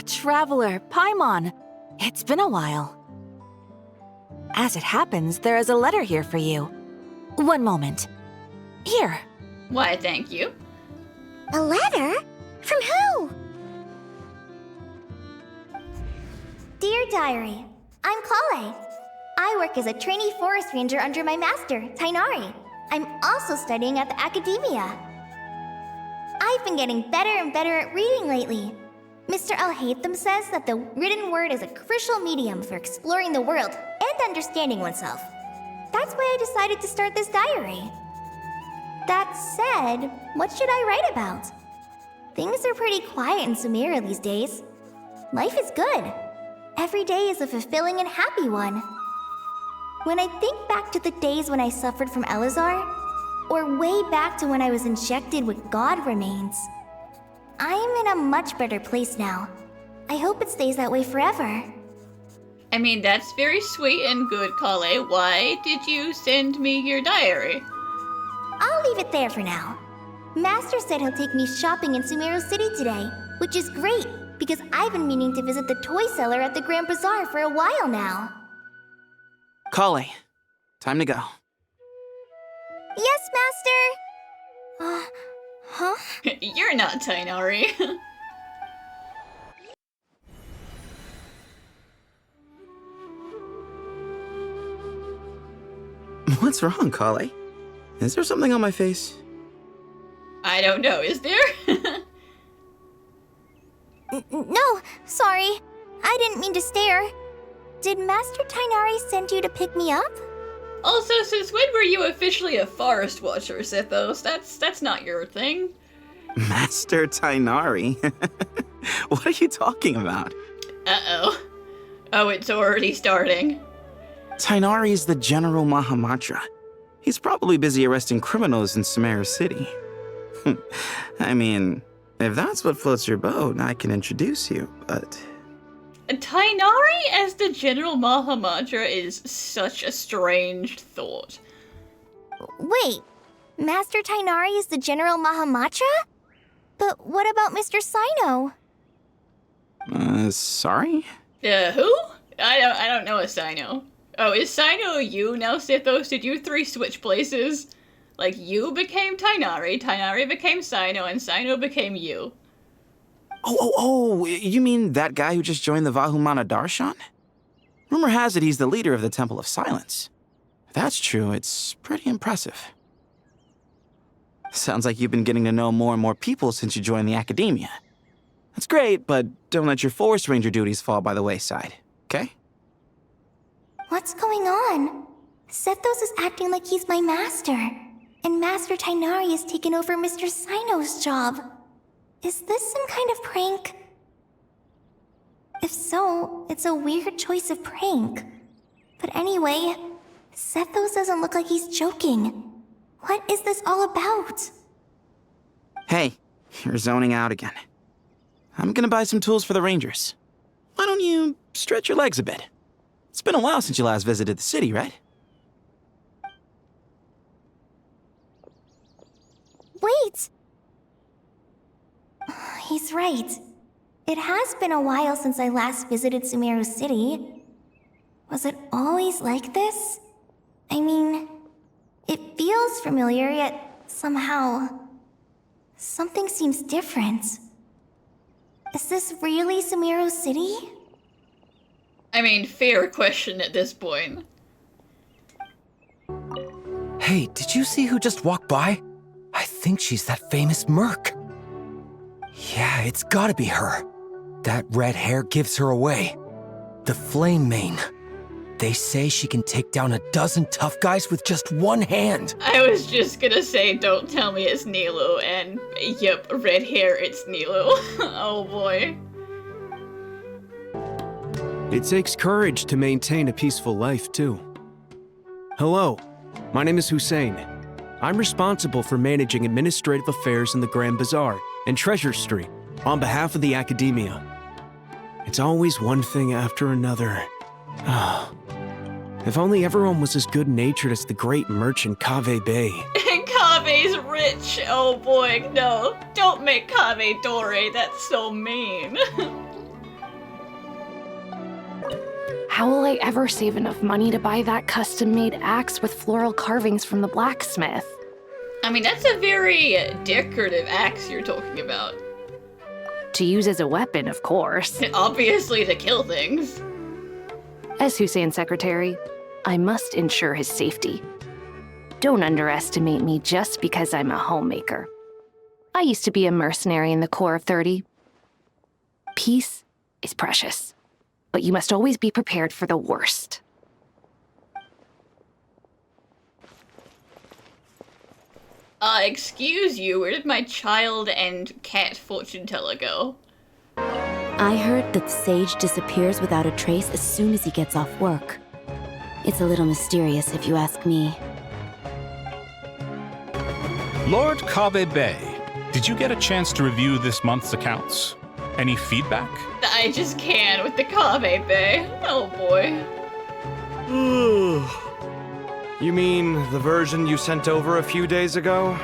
Traveler, Paimon. It's been a while. As it happens, there is a letter here for you. One moment. Here. Why, thank you. A letter? From who? Dear Diary, I'm Collei. I work as a trainee forest ranger under my master, Tighnari. I'm also studying at the academia. I've been getting better and better at reading lately. Mr. Al-Haytham says that the written word is a crucial medium for exploring the world and understanding oneself. That's why I decided to start this diary. That said, what should I write about? Things are pretty quiet in Sumeru these days. Life is good. Every day is a fulfilling and happy one. When I think back to the days when I suffered from Elazar, or way back to when I was injected with God remains, I am in a much better place now. I hope it stays that way forever. I mean, that's very sweet and good, Collei. Why did you send me your diary? I'll leave it there for now. Master said he'll take me shopping in Sumeru City today, which is great, because I've been meaning to visit the toy seller at the Grand Bazaar for a while now. Collei, time to go. Yes, Master! Huh? You're not Tighnari. What's wrong, Collei? Is there something on my face? I don't know, is there? No, sorry. I didn't mean to stare. Did Master Tighnari send you to pick me up? Also, since when were you officially a forest watcher, Sithos? That's not your thing. Master Tighnari? What are you talking about? Uh-oh. Oh, it's already starting. Tighnari is the General Mahamatra. He's probably busy arresting criminals in Sumeru City. I mean, if that's what floats your boat, I can introduce you, but... Tighnari as the General Mahamatra is such a strange thought. Wait, Master Tighnari is the General Mahamatra? But what about Mr. Sino? Sorry? Who? I don't know a Sino. Oh, is Sino you now, Sithos? Did you three switch places? Like, you became Tighnari, Tighnari became Sino, and Sino became you. Oh, you mean that guy who just joined the Vahumana Darshan? Rumor has it he's the leader of the Temple of Silence. If that's true, it's pretty impressive. Sounds like you've been getting to know more and more people since you joined the academia. That's great, but don't let your forest ranger duties fall by the wayside, okay? What's going on? Sethos is acting like he's my master, and Master Tighnari has taken over Mr. Sino's job. Is this some kind of prank? If so, it's a weird choice of prank. But anyway, Sethos doesn't look like he's joking. What is this all about? Hey, you're zoning out again. I'm gonna buy some tools for the rangers. Why don't you stretch your legs a bit? It's been a while since you last visited the city, right? Wait! He's right. It has been a while since I last visited Sumeru City. Was it always like this? I mean, it feels familiar, yet somehow... something seems different. Is this really Sumeru City? I mean, fair question at this point. Hey, did you see who just walked by? I think she's that famous merc. Yeah, it's gotta be her. That red hair gives her away. The Flame Mane. They say she can take down 12 tough guys with just one hand. I was just gonna say, don't tell me it's Nilo, and yep, red hair, it's Nilo. Oh boy. It takes courage to maintain a peaceful life, too. Hello, my name is Hussein. I'm responsible for managing administrative affairs in the Grand Bazaar and Treasure Street on behalf of the Academia. It's always one thing after another. If only everyone was as good-natured as the great merchant Kaveh Bey. Kave's rich! Oh boy, no. Don't make Kaveh Dore, that's so mean. how will I ever save enough money to buy that custom-made axe with floral carvings from the blacksmith? I mean, that's a very decorative axe you're talking about. To use as a weapon, of course. Obviously to kill things. As Hussein's secretary, I must ensure his safety. Don't underestimate me just because I'm a homemaker. I used to be a mercenary in the Corps of 30. Peace is precious, but you must always be prepared for the worst. Excuse you, where did my child and cat fortune teller go? I heard that the sage disappears without a trace as soon as he gets off work. It's a little mysterious if you ask me. Lord Kabe Bay, did you get a chance to review this month's accounts? Any feedback? I just can't with the Kabe Bay. Oh boy. You mean the version you sent over a few days ago?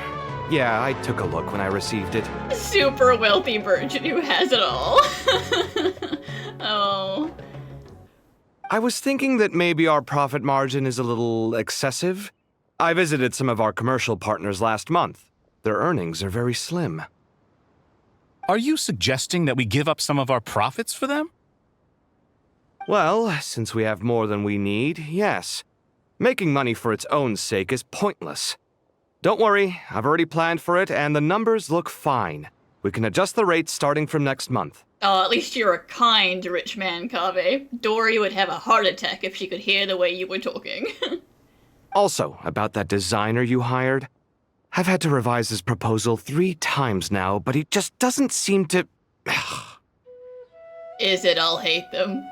Yeah, I took a look when I received it. Super wealthy virgin who has it all. Oh. I was thinking that maybe our profit margin is a little excessive. I visited some of our commercial partners last month. Their earnings are very slim. Are you suggesting that we give up some of our profits for them? Well, since we have more than we need, yes. Making money for its own sake is pointless. Don't worry, I've already planned for it, and the numbers look fine. We can adjust the rates starting from next month. Oh, at least you're a kind rich man, Kabe. Dory would have a heart attack if she could hear the way you were talking. Also, about that designer you hired, I've had to revise his proposal 3 times now, but he just doesn't seem to... Is it I'll hate them?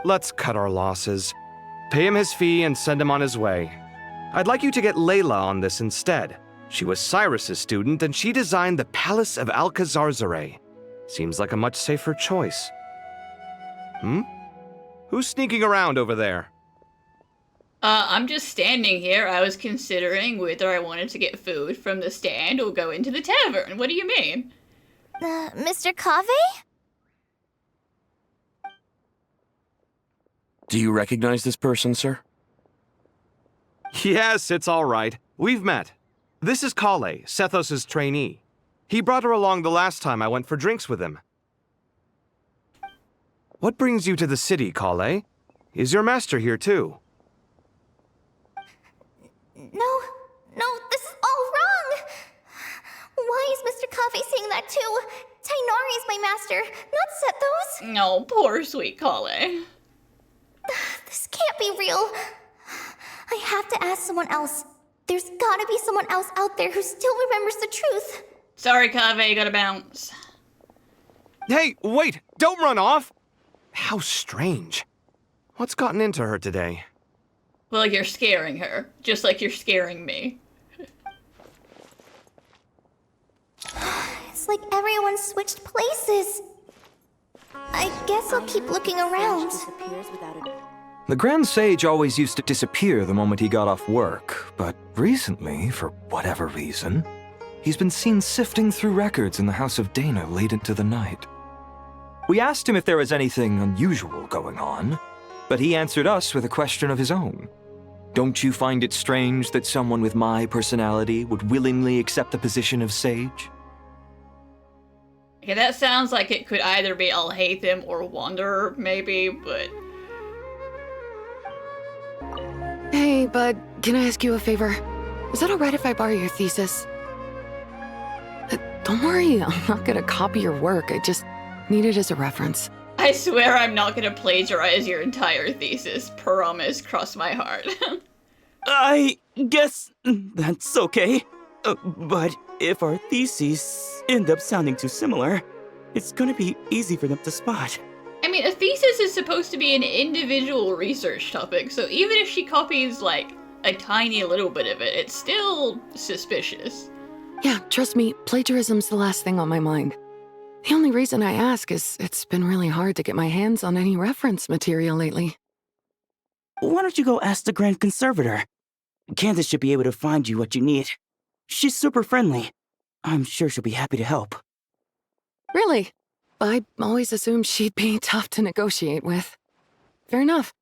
Let's cut our losses. Pay him his fee and send him on his way. I'd like you to get Layla on this instead. She was Cyrus's student, and she designed the Palace of Alcazarzare. Seems like a much safer choice. Who's sneaking around over there? I'm just standing here. I was considering whether I wanted to get food from the stand or go into the tavern. What do you mean? Mr. Cave? Do you recognize this person, sir? Yes, it's all right. We've met. This is Collei, Sethos' trainee. He brought her along the last time I went for drinks with him. What brings you to the city, Collei? Is your master here too? No, this is all wrong! Why is Mr. Cave saying that too? Tainari is my master, not Sethos. No, poor sweet Collei. This can't be real. I have to ask someone else. There's gotta be someone else out there who still remembers the truth. Sorry, Kave, you gotta bounce. Hey, wait! Don't run off! How strange. What's gotten into her today? Well, you're scaring her, just like you're scaring me. It's like everyone switched places. I guess I'll keep looking around. The Grand Sage always used to disappear the moment he got off work, but recently, for whatever reason, he's been seen sifting through records in the House of Dana late into the night. We asked him if there was anything unusual going on, but he answered us with a question of his own. Don't you find it strange that someone with my personality would willingly accept the position of sage? Okay, that sounds like it could either be I'll hate them or Wanderer, maybe, but... Hey, bud, can I ask you a favor? Is it alright if I borrow your thesis? Don't worry, I'm not gonna copy your work, I just need it as a reference. I swear I'm not gonna plagiarize your entire thesis. Promise, cross my heart. I guess that's okay. But if our theses end up sounding too similar, it's gonna be easy for them to spot. I mean, a thesis is supposed to be an individual research topic, so even if she copies, like, a tiny little bit of it, it's still suspicious. Yeah, trust me, plagiarism's the last thing on my mind. The only reason I ask is it's been really hard to get my hands on any reference material lately. Why don't you go ask the Grand Conservator? Candace should be able to find you what you need. She's super friendly. I'm sure she'll be happy to help. Really? I always assumed she'd be tough to negotiate with. Fair enough.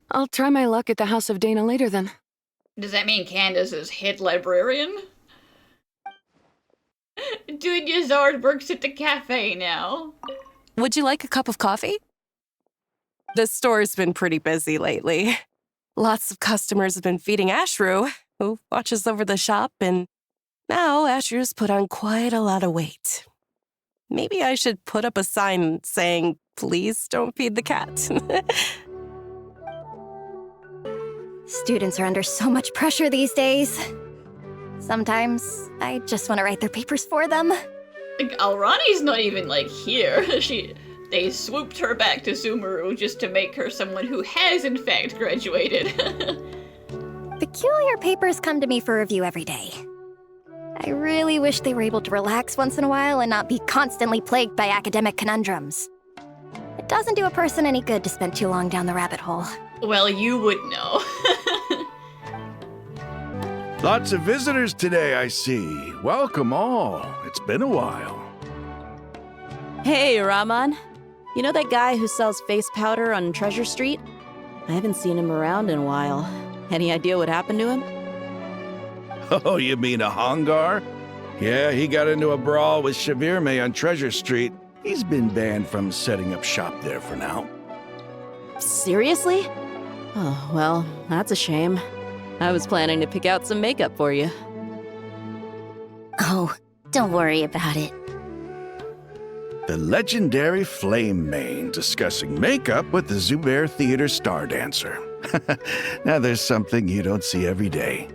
I'll try my luck at the House of Dana later then. Does that mean Candace is head librarian? Dunya Zard works at the cafe now. Would you like a cup of coffee? The store's been pretty busy lately. Lots of customers have been feeding Ashru, who watches over the shop, and now Ashru's put on quite a lot of weight. Maybe I should put up a sign saying, please don't feed the cat. Students are under so much pressure these days. Sometimes I just want to write their papers for them. Like, Alrani's not even, like, here. They swooped her back to Sumeru just to make her someone who has, in fact, graduated. Peculiar papers come to me for review every day. I really wish they were able to relax once in a while and not be constantly plagued by academic conundrums. It doesn't do a person any good to spend too long down the rabbit hole. Well, you would know. Lots of visitors today, I see. Welcome all. It's been a while. Hey, Rahman. You know that guy who sells face powder on Treasure Street? I haven't seen him around in a while. Any idea what happened to him? Oh, you mean a Hongar? Yeah, he got into a brawl with Shavirme on Treasure Street. He's been banned from setting up shop there for now. Seriously? Oh, well, that's a shame. I was planning to pick out some makeup for you. Oh, don't worry about it. The legendary Flame Mane discussing makeup with the Zubair Theater star dancer. Now there's something you don't see every day.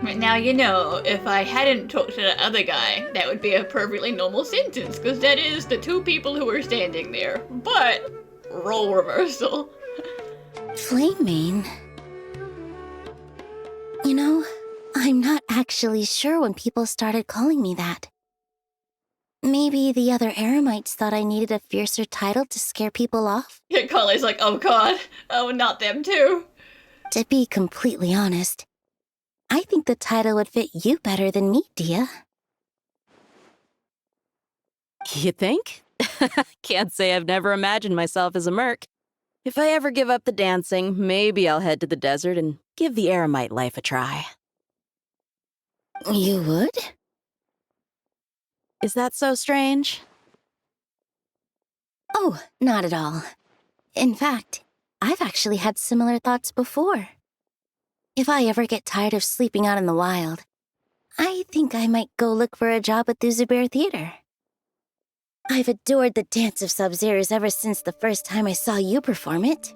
Now, you know, if I hadn't talked to the other guy, that would be a perfectly normal sentence, because that is the two people who were standing there. But, role reversal. Flame Mane? You know, I'm not actually sure when people started calling me that. Maybe the other Eremites thought I needed a fiercer title to scare people off? Yeah, Collei's like, oh god, oh, not them too. To be completely honest, I think the title would fit you better than me, Dia. You think? Can't say I've never imagined myself as a merc. If I ever give up the dancing, maybe I'll head to the desert and give the Eremite life a try. You would? Is that so strange? Oh, not at all. In fact, I've actually had similar thoughts before. If I ever get tired of sleeping out in the wild, I think I might go look for a job at the Zubair Theater. I've adored the dance of Sub-Zeros ever since the first time I saw you perform it.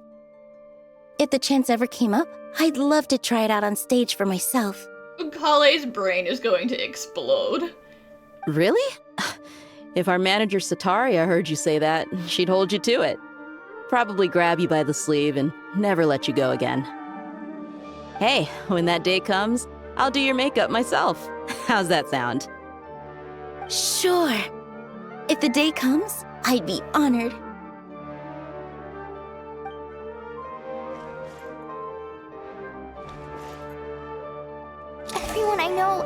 If the chance ever came up, I'd love to try it out on stage for myself. Collei's brain is going to explode. Really? If our manager Sataria heard you say that, she'd hold you to it. Probably grab you by the sleeve and never let you go again. Hey, when that day comes, I'll do your makeup myself. How's that sound? Sure. If the day comes, I'd be honored. Everyone I know,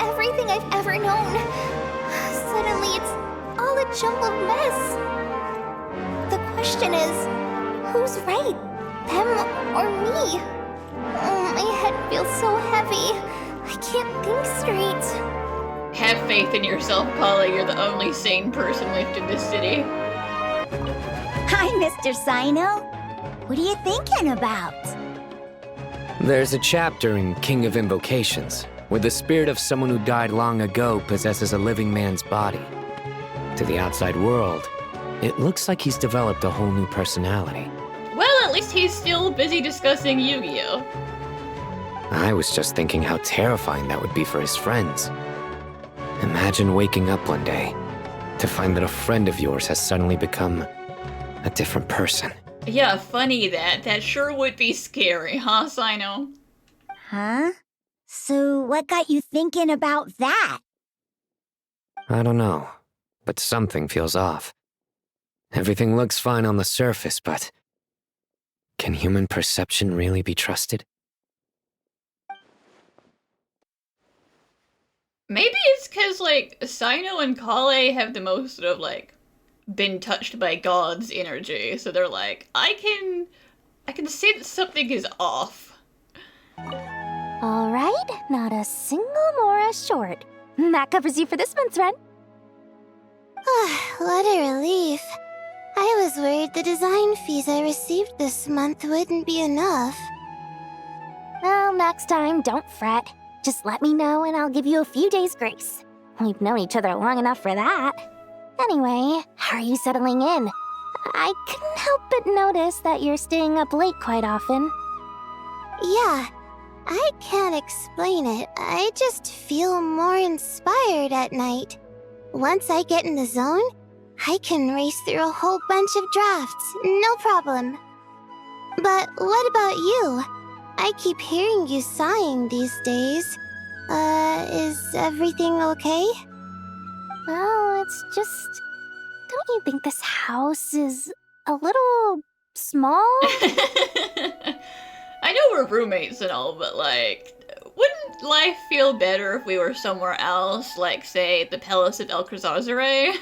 everything I've ever known, suddenly it's all a jumbled mess. The question is, who's right? Them or me? Oh, my head feels so heavy. I can't think straight. Have faith in yourself, Collei. You're the only sane person left in this city. Hi, Mr. Sino. What are you thinking about? There's a chapter in King of Invocations where the spirit of someone who died long ago possesses a living man's body. To the outside world, it looks like he's developed a whole new personality. Well, at least he's still busy discussing Yu-Gi-Oh! I was just thinking how terrifying that would be for his friends. Imagine waking up one day to find that a friend of yours has suddenly become a different person. Yeah, funny that. That sure would be scary, huh, Sino? Huh? So what got you thinking about that? I don't know, but something feels off. Everything looks fine on the surface, but can human perception really be trusted? Maybe it's because, like, Sino and Collei have the most sort of, like, been touched by God's energy. So they're like, I can I can see that something is off. Alright, not a single Mora short. That covers you for this month's rent. What a relief. I was worried the design fees I received this month wouldn't be enough. Well, next time, don't fret. Just let me know and I'll give you a few days' grace. We've known each other long enough for that. Anyway, how are you settling in? I couldn't help but notice that you're staying up late quite often. Yeah, I can't explain it. I just feel more inspired at night. Once I get in the zone, I can race through a whole bunch of drafts, no problem. But what about you? I keep hearing you sighing these days. Is everything okay? Well, it's just... Don't you think this house is a little small? I know we're roommates and all, but like, wouldn't life feel better if we were somewhere else, like, say, the Palace of El Cruzazare?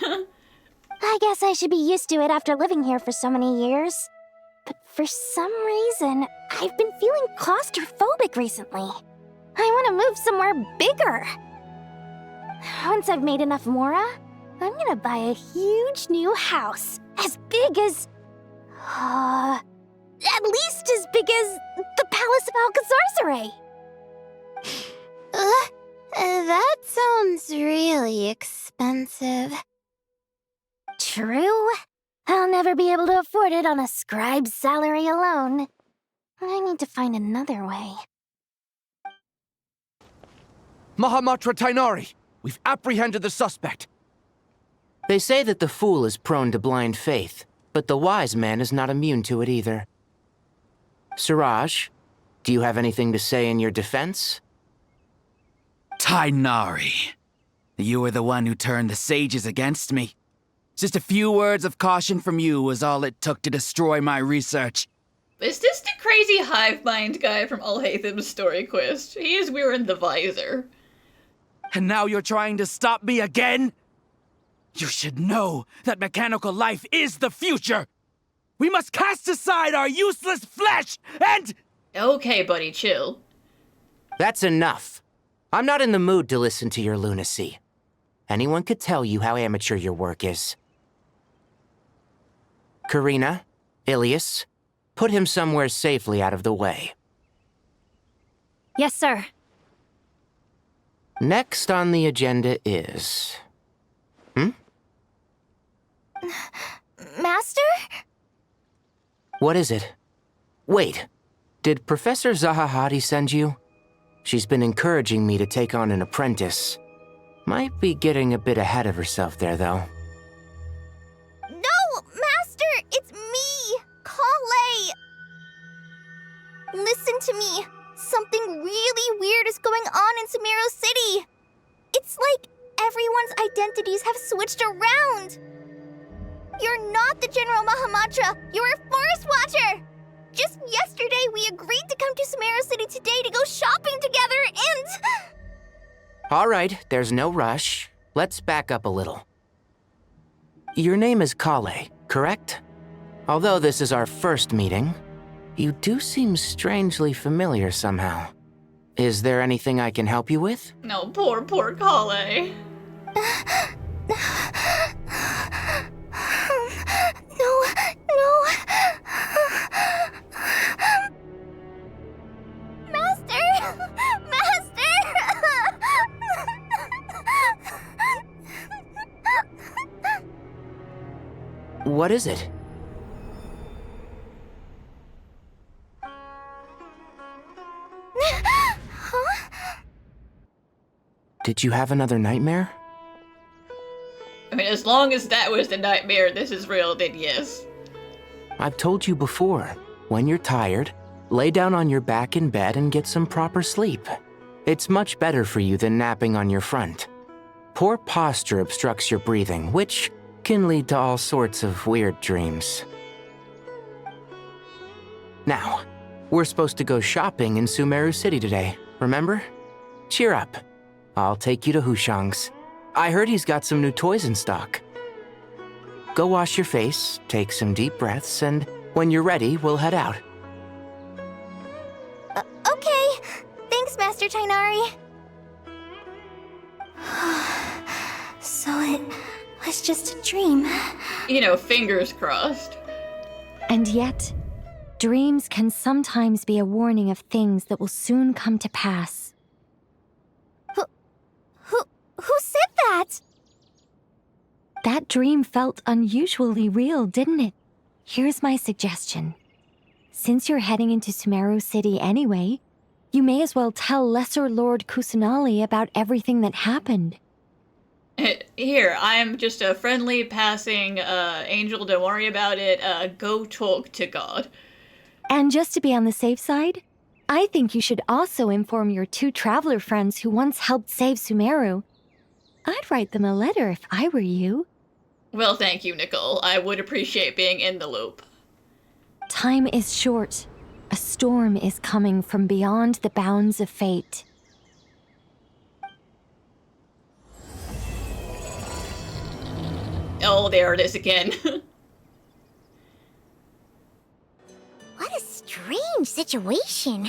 I guess I should be used to it after living here for so many years. But for some reason, I've been feeling claustrophobic recently. I want to move somewhere bigger. Once I've made enough Mora, I'm gonna buy a huge new house. As big as... at least as big as the Palace of Alcazarzaray. That sounds really expensive. True. I'll never be able to afford it on a scribe's salary alone. I need to find another way. Mahamatra Tainari, we've apprehended the suspect. They say that the fool is prone to blind faith, but the wise man is not immune to it either. Siraj, do you have anything to say in your defense? Tainari, you were the one who turned the sages against me. Just a few words of caution from you was all it took to destroy my research. Is this the crazy hive mind guy from Alhaitham's story quest? He is wearing the visor. And now you're trying to stop me again? You should know that mechanical life is the future! We must cast aside our useless flesh and... Okay, buddy, chill. That's enough. I'm not in the mood to listen to your lunacy. Anyone could tell you how amateur your work is. Karina, Ilias, put him somewhere safely out of the way. Yes, sir. Next on the agenda is... Master? What is it? Wait, did Professor Zahahati send you? She's been encouraging me to take on an apprentice. Might be getting a bit ahead of herself there, though. No, Master! It's me, Collei! Listen to me. Something really weird is going on in Sumeru City. It's like everyone's identities have switched around. You're not the General Mahamatra. You're a Forest Watcher. Just yesterday, we agreed to come to Sumeru City today to go shopping together and... All right, there's no rush. Let's back up a little. Your name is Collei, correct? Although this is our first meeting, you do seem strangely familiar somehow. Is there anything I can help you with? No, poor Collei. No. Master! What is it? Did you have another nightmare? I mean, as long as that was the nightmare, this is real, then yes. I've told you before, when you're tired, lay down on your back in bed and get some proper sleep. It's much better for you than napping on your front. Poor posture obstructs your breathing, which can lead to all sorts of weird dreams. Now, we're supposed to go shopping in Sumeru City today, remember? Cheer up. I'll take you to Hushang's. I heard he's got some new toys in stock. Go wash your face, take some deep breaths, and when you're ready, we'll head out. Mr. Tainari? So it was just a dream. You know, fingers crossed. And yet, dreams can sometimes be a warning of things that will soon come to pass. Who said that? That dream felt unusually real, didn't it? Here's my suggestion. Since you're heading into Sumeru City anyway, you may as well tell Lesser Lord Kusanali about everything that happened. Here, I'm just a friendly passing angel, don't worry about it, go talk to God. And just to be on the safe side, I think you should also inform your 2 traveler friends who once helped save Sumeru. I'd write them a letter if I were you. Well, thank you, Nicole. I would appreciate being in the loop. Time is short. A storm is coming from beyond the bounds of fate. Oh, there it is again. What a strange situation.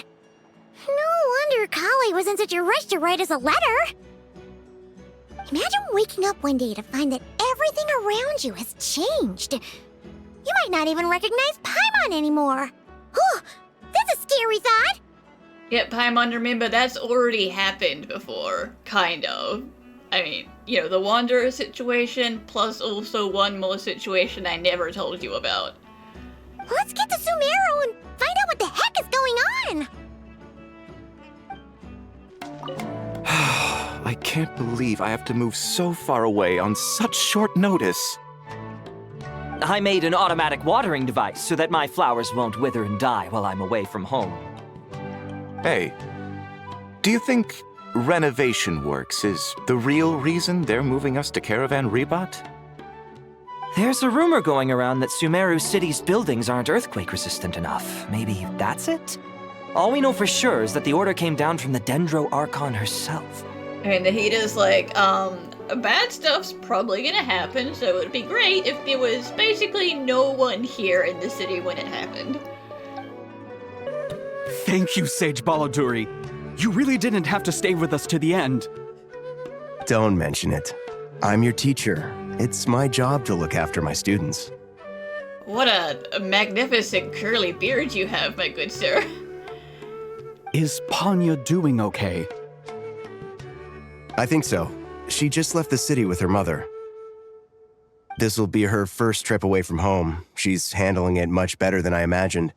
No wonder Collei was in such a rush to write us a letter. Imagine waking up one day to find that everything around you has changed. You might not even recognize Paimon anymore. Oh, that's a scary thought. Yeah, Paimon, remember, that's already happened before, kind of. I mean, you know, the Wanderer situation, plus also one more situation I never told you about. Let's get to Sumeru and find out what the heck is going on. I can't believe I have to move so far away on such short notice. I made an automatic watering device so that my flowers won't wither and die while I'm away from home. Hey, do you think renovation works is the real reason they're moving us to Caravan Rebot? There's a rumor going around that Sumeru City's buildings aren't earthquake-resistant enough. Maybe that's it? All we know for sure is that the order came down from the Dendro Archon herself. I mean, the Nahita's like, bad stuff's probably gonna happen, so it would be great if there was basically no one here in the city when it happened. Thank you, Sage Baloduri. You really didn't have to stay with us to the end. Don't mention it. I'm your teacher. It's my job to look after my students. What a magnificent curly beard you have, my good sir. Is Panya doing okay? I think so. She just left the city with her mother. This'll be her first trip away from home. She's handling it much better than I imagined.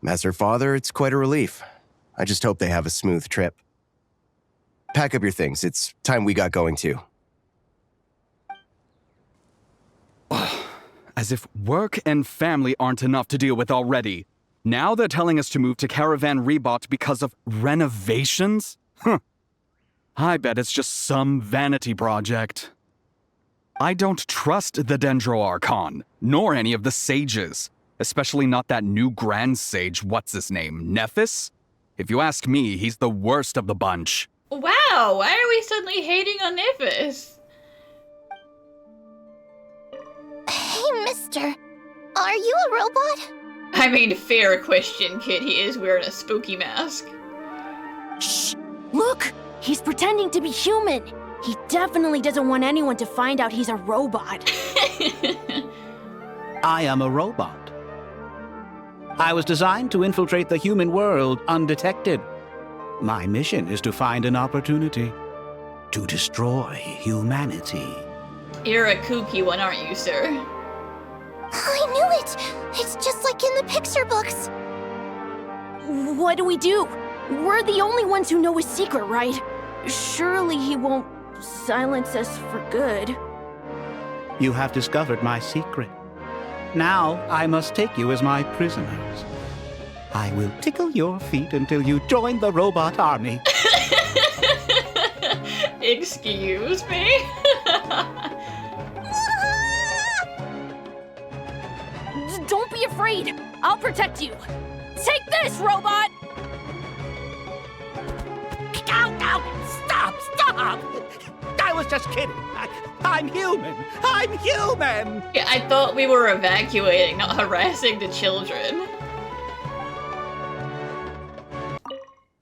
As her father, it's quite a relief. I just hope they have a smooth trip. Pack up your things. It's time we got going too. As if work and family aren't enough to deal with already. Now they're telling us to move to Caravan Rebot because of renovations? Huh. I bet it's just some vanity project. I don't trust the Dendro Archon, nor any of the sages. Especially not that new Grand Sage, what's his name, Nephis? If you ask me, he's the worst of the bunch. Wow, why are we suddenly hating on Nephis? Hey, mister. Are you a robot? I mean, fair question, kid. He is wearing a spooky mask. Shh! Look! He's pretending to be human! He definitely doesn't want anyone to find out he's a robot. I am a robot. I was designed to infiltrate the human world undetected. My mission is to find an opportunity to destroy humanity. You're a kooky one, aren't you, sir? I knew it! It's just like in the picture books. What do we do? We're the only ones who know his secret, right? Surely he won't silence us for good. You have discovered my secret. Now I must take you as my prisoners. I will tickle your feet until you join the robot army. Excuse me? Don't be afraid! I'll protect you! Take this, robot! Stop! Stop! I was just kidding. I'm human. I'm human! Yeah, I thought we were evacuating, not harassing the children.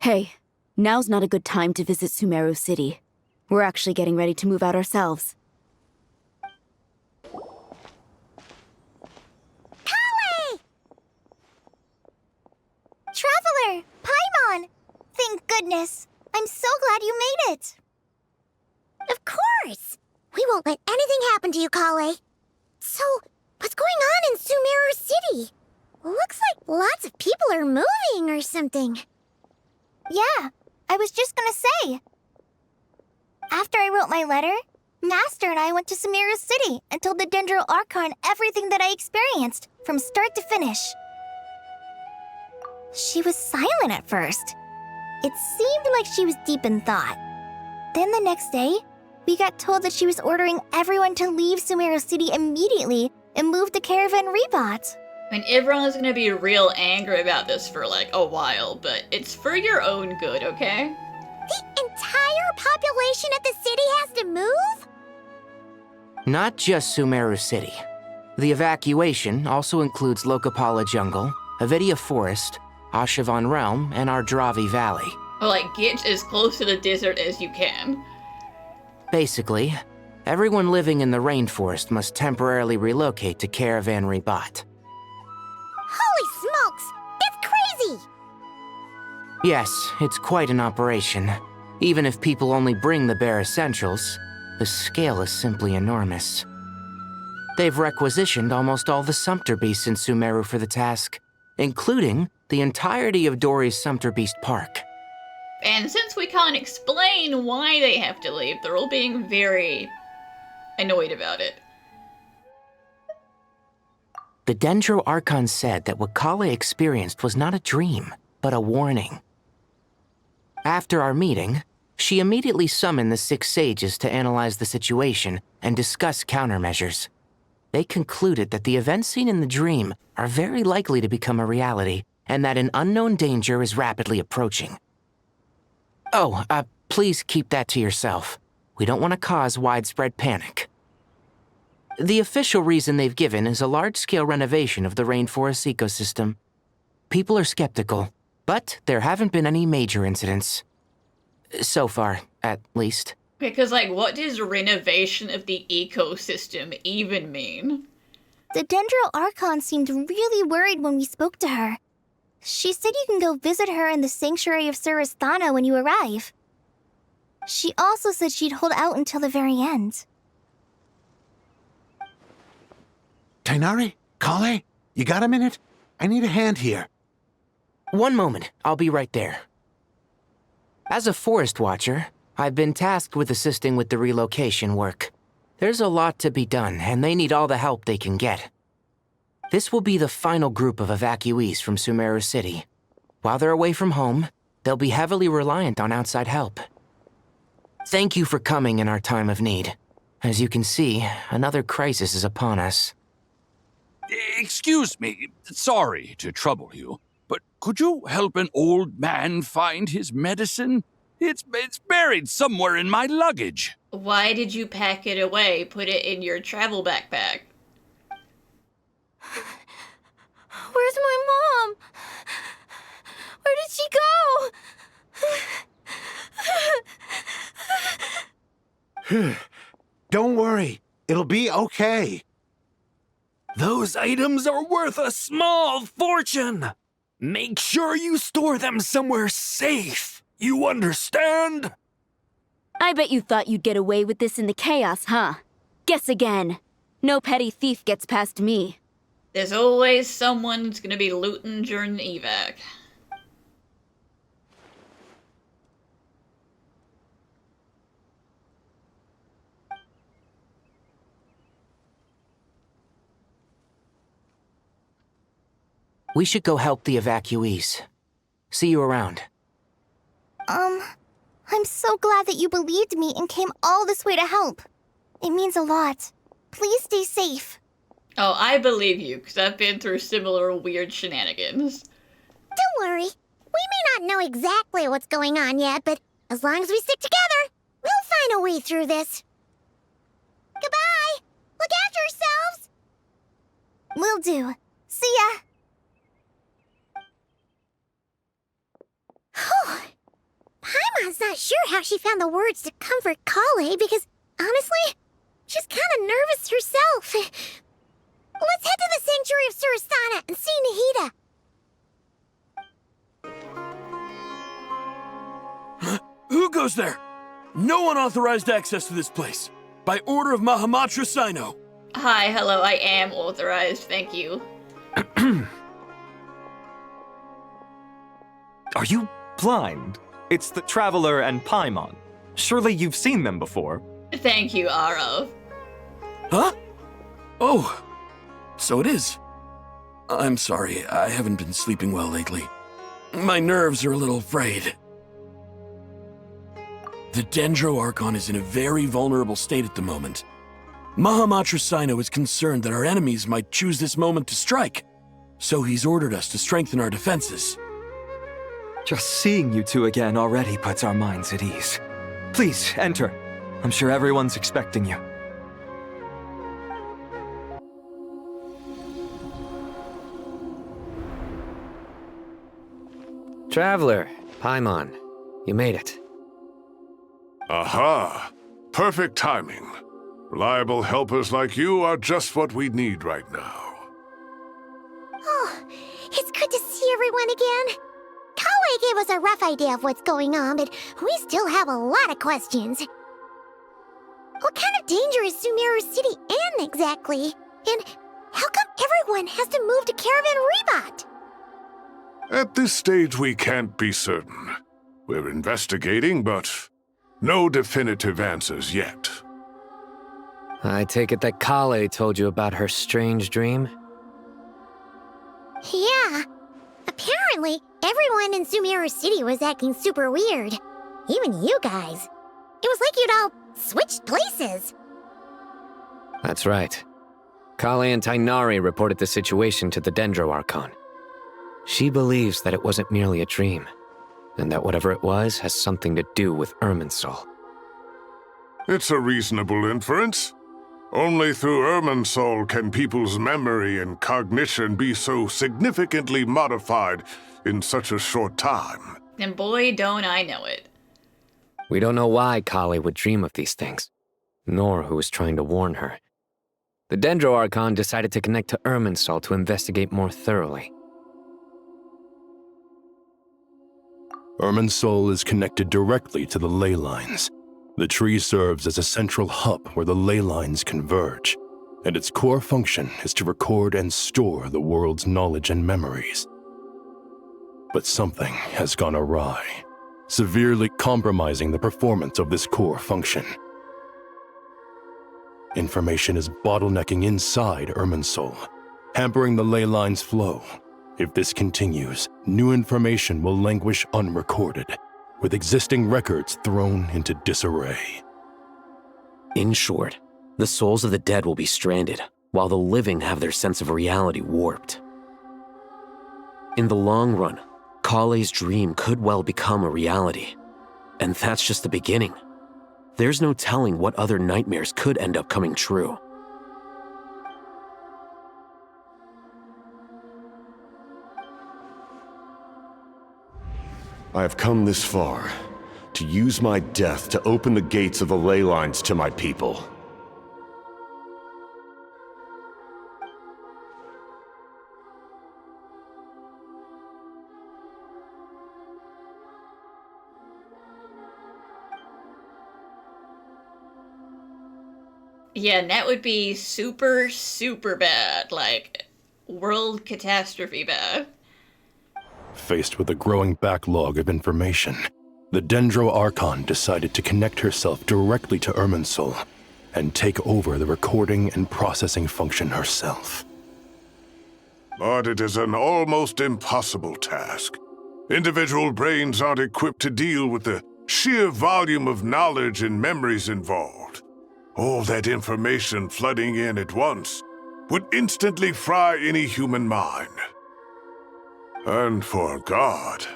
Hey, Now's not a good time to visit Sumeru City. We're actually getting ready to move out ourselves. Collei! Traveler! Paimon! Thank goodness! I'm so glad you made it! Of course! We won't let anything happen to you, Collei. So, what's going on in Sumeru City? Looks like lots of people are moving or something. Yeah, I was just gonna say. After I wrote my letter, Master and I went to Sumeru City and told the Dendro Archon everything that I experienced, from start to finish. She was silent at first. It seemed like she was deep in thought. Then the next day, we got told that she was ordering everyone to leave Sumeru City immediately and move to Caravan Rebot. I mean, everyone is gonna be real angry about this for like a while, but it's for your own good, okay? The entire population of the city has to move? Not just Sumeru City. The evacuation also includes Lokapala Jungle, Avidia Forest, Ashavan Realm, and Ardravi Valley. Or like, get as close to the desert as you can. Basically, everyone living in the rainforest must temporarily relocate to Caravan Rebot. Holy smokes! That's crazy! Yes, it's quite an operation. Even if people only bring the bare essentials, the scale is simply enormous. They've requisitioned almost all the Sumpter Beasts in Sumeru for the task, including the entirety of Dori's Sumpter Beast Park. And since we can't explain why they have to leave, they're all being very annoyed about it. The Dendro Archon said that what Collei experienced was not a dream, but a warning. After our meeting, she immediately summoned the 6 sages to analyze the situation and discuss countermeasures. They concluded that the events seen in the dream are very likely to become a reality, and that an unknown danger is rapidly approaching. Oh, please keep that to yourself. We don't want to cause widespread panic. The official reason they've given is a large-scale renovation of the rainforest ecosystem. People are skeptical, but there haven't been any major incidents. So far, at least. Because, like, what does renovation of the ecosystem even mean? The Dendro Archon seemed really worried when we spoke to her. She said you can go visit her in the Sanctuary of Surasthana when you arrive. She also said she'd hold out until the very end. Tighnari? Collei? You got a minute? I need a hand here. One moment, I'll be right there. As a forest watcher, I've been tasked with assisting with the relocation work. There's a lot to be done, and they need all the help they can get. This will be the final group of evacuees from Sumeru City. While they're away from home, they'll be heavily reliant on outside help. Thank you for coming in our time of need. As you can see, another crisis is upon us. Excuse me, sorry to trouble you, but could you help an old man find his medicine? It's buried somewhere in my luggage. Why did you pack it away? Put it in your travel backpack. Where's my mom? Where did she go? Don't worry. It'll be okay. Those items are worth a small fortune. Make sure you store them somewhere safe. You understand? I bet you thought you'd get away with this in the chaos, huh? Guess again. No petty thief gets past me. There's always someone who's gonna be looting during the evac. We should go help the evacuees. See you around. I'm so glad that you believed me and came all this way to help. It means a lot. Please stay safe. Oh, I believe you, because I've been through similar weird shenanigans. Don't worry. We may not know exactly what's going on yet, but as long as we stick together, we'll find a way through this. Goodbye! Look after yourselves! Will do. See ya! Whew. just not sure how she found the words to comfort Collei because, honestly, she's kind of nervous herself. Let's head to the Sanctuary of Surasana and see Nahida. Who goes there? No unauthorized access to this place. By order of Mahamatra Sino. Hi, hello, I am authorized, thank you. Are you blind? It's the Traveler and Paimon. Surely you've seen them before. Thank you, Arav. Huh? Oh, so it is. I'm sorry, I haven't been sleeping well lately. My nerves are a little frayed. The Dendro Archon is in a very vulnerable state at the moment. Mahamatra Sino is concerned that our enemies might choose this moment to strike, so he's ordered us to strengthen our defenses. Just seeing you two again already puts our minds at ease. Please, enter. I'm sure everyone's expecting you. Traveler, Paimon, you made it. Aha! Perfect timing. Reliable helpers like you are just what we need right now. Oh, it's good to see everyone again. Collei gave us a rough idea of what's going on, but we still have a lot of questions. What kind of danger is Sumeru City in, exactly? And how come everyone has to move to Caravan Rebot? At this stage, we can't be certain. We're investigating, but no definitive answers yet. I take it that Collei told you about her strange dream? Yeah. Apparently, everyone in Sumeru City was acting super weird. Even you guys. It was like you'd all switched places. That's right. Collei and Tighnari reported the situation to the Dendro Archon. She believes that it wasn't merely a dream, and that whatever it was has something to do with Irminsul. It's a reasonable inference. Only through Irminsul can people's memory and cognition be so significantly modified in such a short time. And boy, don't I know it. We don't know why Collei would dream of these things, nor who was trying to warn her. The Dendro Archon decided to connect to Irminsul to investigate more thoroughly. Irminsul is connected directly to the ley lines. The tree serves as a central hub where the ley lines converge, and its core function is to record and store the world's knowledge and memories. But something has gone awry, severely compromising the performance of this core function. Information is bottlenecking inside Irminsul, hampering the ley lines' flow. If this continues, new information will languish unrecorded, with existing records thrown into disarray. In short, the souls of the dead will be stranded, while the living have their sense of reality warped. In the long run, Collei's dream could well become a reality. And that's just the beginning. There's no telling what other nightmares could end up coming true. I have come this far, to use my death to open the gates of the ley lines to my people. Yeah, and that would be super, super bad. Like, world catastrophe bad. Faced with a growing backlog of information, the Dendro Archon decided to connect herself directly to Irminsul and take over the recording and processing function herself. But it is an almost impossible task. Individual brains aren't equipped to deal with the sheer volume of knowledge and memories involved. All that information flooding in at once would instantly fry any human mind. And for a god,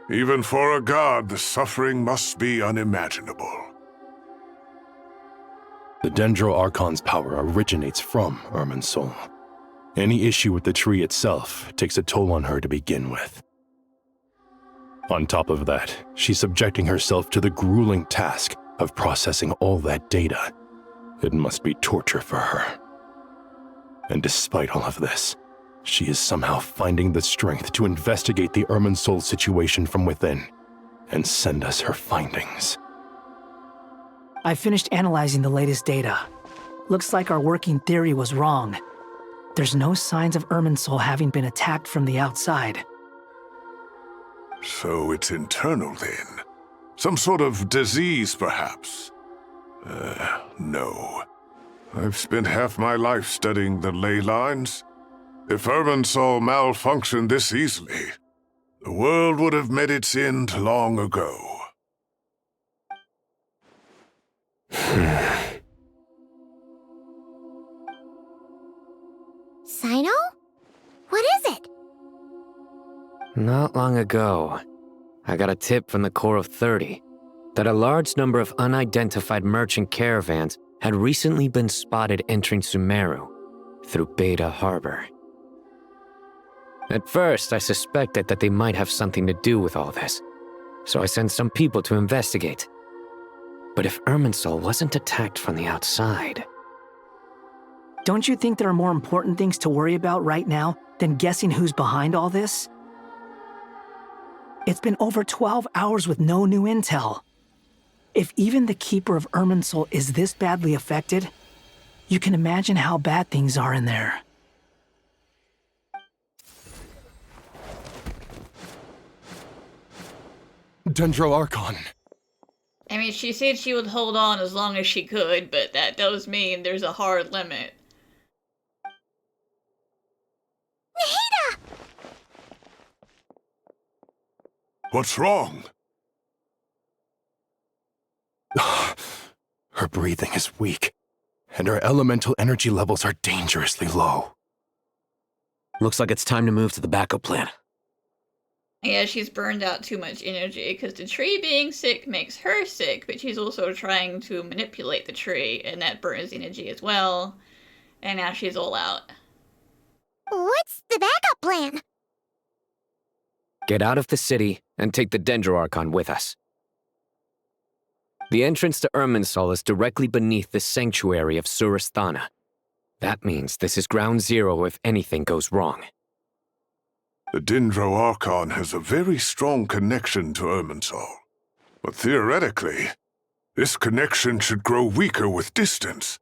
even for a god, the suffering must be unimaginable. The Dendro Archon's power originates from Irminsul. Any issue with the tree itself takes a toll on her to begin with. On top of that, she's subjecting herself to the grueling task of processing all that data. It must be torture for her. And despite all of this, she is somehow finding the strength to investigate the Irminsul situation from within and send us her findings. I finished analyzing the latest data. Looks like our working theory was wrong. There's no signs of Irminsul having been attacked from the outside. So it's internal then? Some sort of disease, perhaps? No. I've spent half my life studying the ley lines. If Irminsul malfunctioned this easily, the world would have met its end long ago. Sino? What is it? Not long ago, I got a tip from the Core of 30 that a large number of unidentified merchant caravans had recently been spotted entering Sumeru through Beta Harbor. At first, I suspected that they might have something to do with all this, so I sent some people to investigate. But if Irminsul wasn't attacked from the outside... Don't you think there are more important things to worry about right now than guessing who's behind all this? It's been over 12 hours with no new intel. If even the Keeper of Irminsul is this badly affected, you can imagine how bad things are in there. Dendro Archon. I mean, she said she would hold on as long as she could, but that does mean there's a hard limit. Nahida! What's wrong? Her breathing is weak, and her elemental energy levels are dangerously low. Looks like it's time to move to the backup plan. Yeah, she's burned out too much energy, because the tree being sick makes her sick, but she's also trying to manipulate the tree, and that burns energy as well. And now she's all out. What's the backup plan? Get out of the city and take the Dendro Archon with us. The entrance to Irminsul is directly beneath the sanctuary of Surasthana. That means this is ground zero if anything goes wrong. The Dendro Archon has a very strong connection to Irminsul. But theoretically, this connection should grow weaker with distance.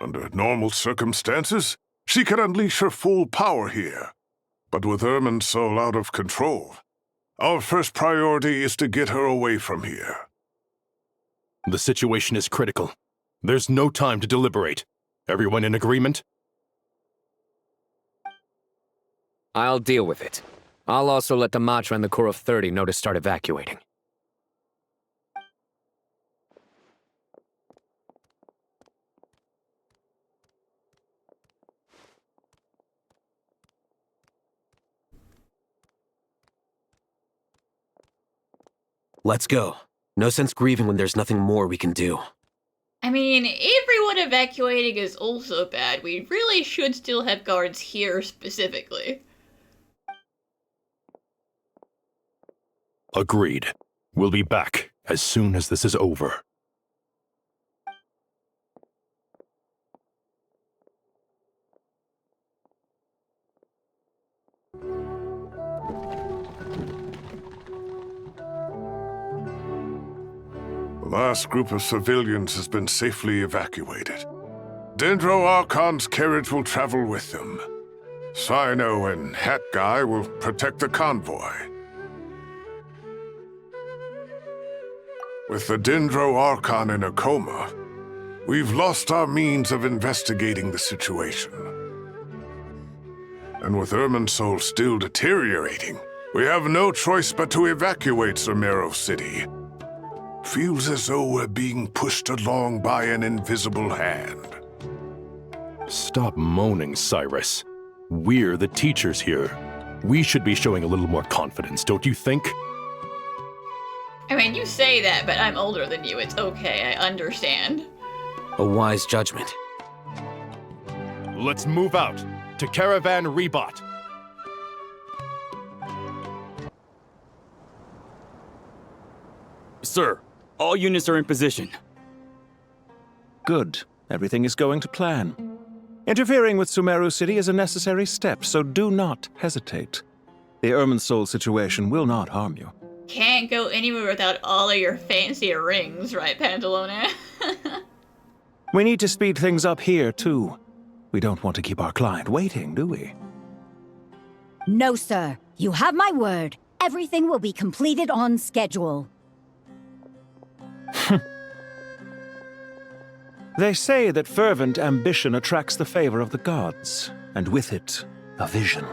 Under normal circumstances, she could unleash her full power here. But with Irminsul out of control, our first priority is to get her away from here. The situation is critical. There's no time to deliberate. Everyone in agreement? I'll deal with it. I'll also let the Matra and the Core of 30 know to start evacuating. Let's go. No sense grieving when there's nothing more we can do. I mean, everyone evacuating is also bad. We really should still have guards here specifically. Agreed. We'll be back as soon as this is over. The last group of civilians has been safely evacuated. Dendro Archon's carriage will travel with them. Sino and Hat Guy will protect the convoy. With the Dendro Archon in a coma, we've lost our means of investigating the situation. And with Irminsul still deteriorating, we have no choice but to evacuate Sumeru City. Feels as though we're being pushed along by an invisible hand. Stop moaning, Cyrus. We're the teachers here. We should be showing a little more confidence, don't you think? I mean, you say that, but I'm older than you. It's okay, I understand. A wise judgment. Let's move out to Caravan Rebot. Sir, all units are in position. Good. Everything is going to plan. Interfering with Sumeru City is a necessary step, so do not hesitate. The Irminsul situation will not harm you. Can't go anywhere without all of your fancy rings, right, Pantalone? We need to speed things up here, too. We don't want to keep our client waiting, do we? No, sir. You have my word. Everything will be completed on schedule. They say that fervent ambition attracts the favor of the gods, and with it, a vision.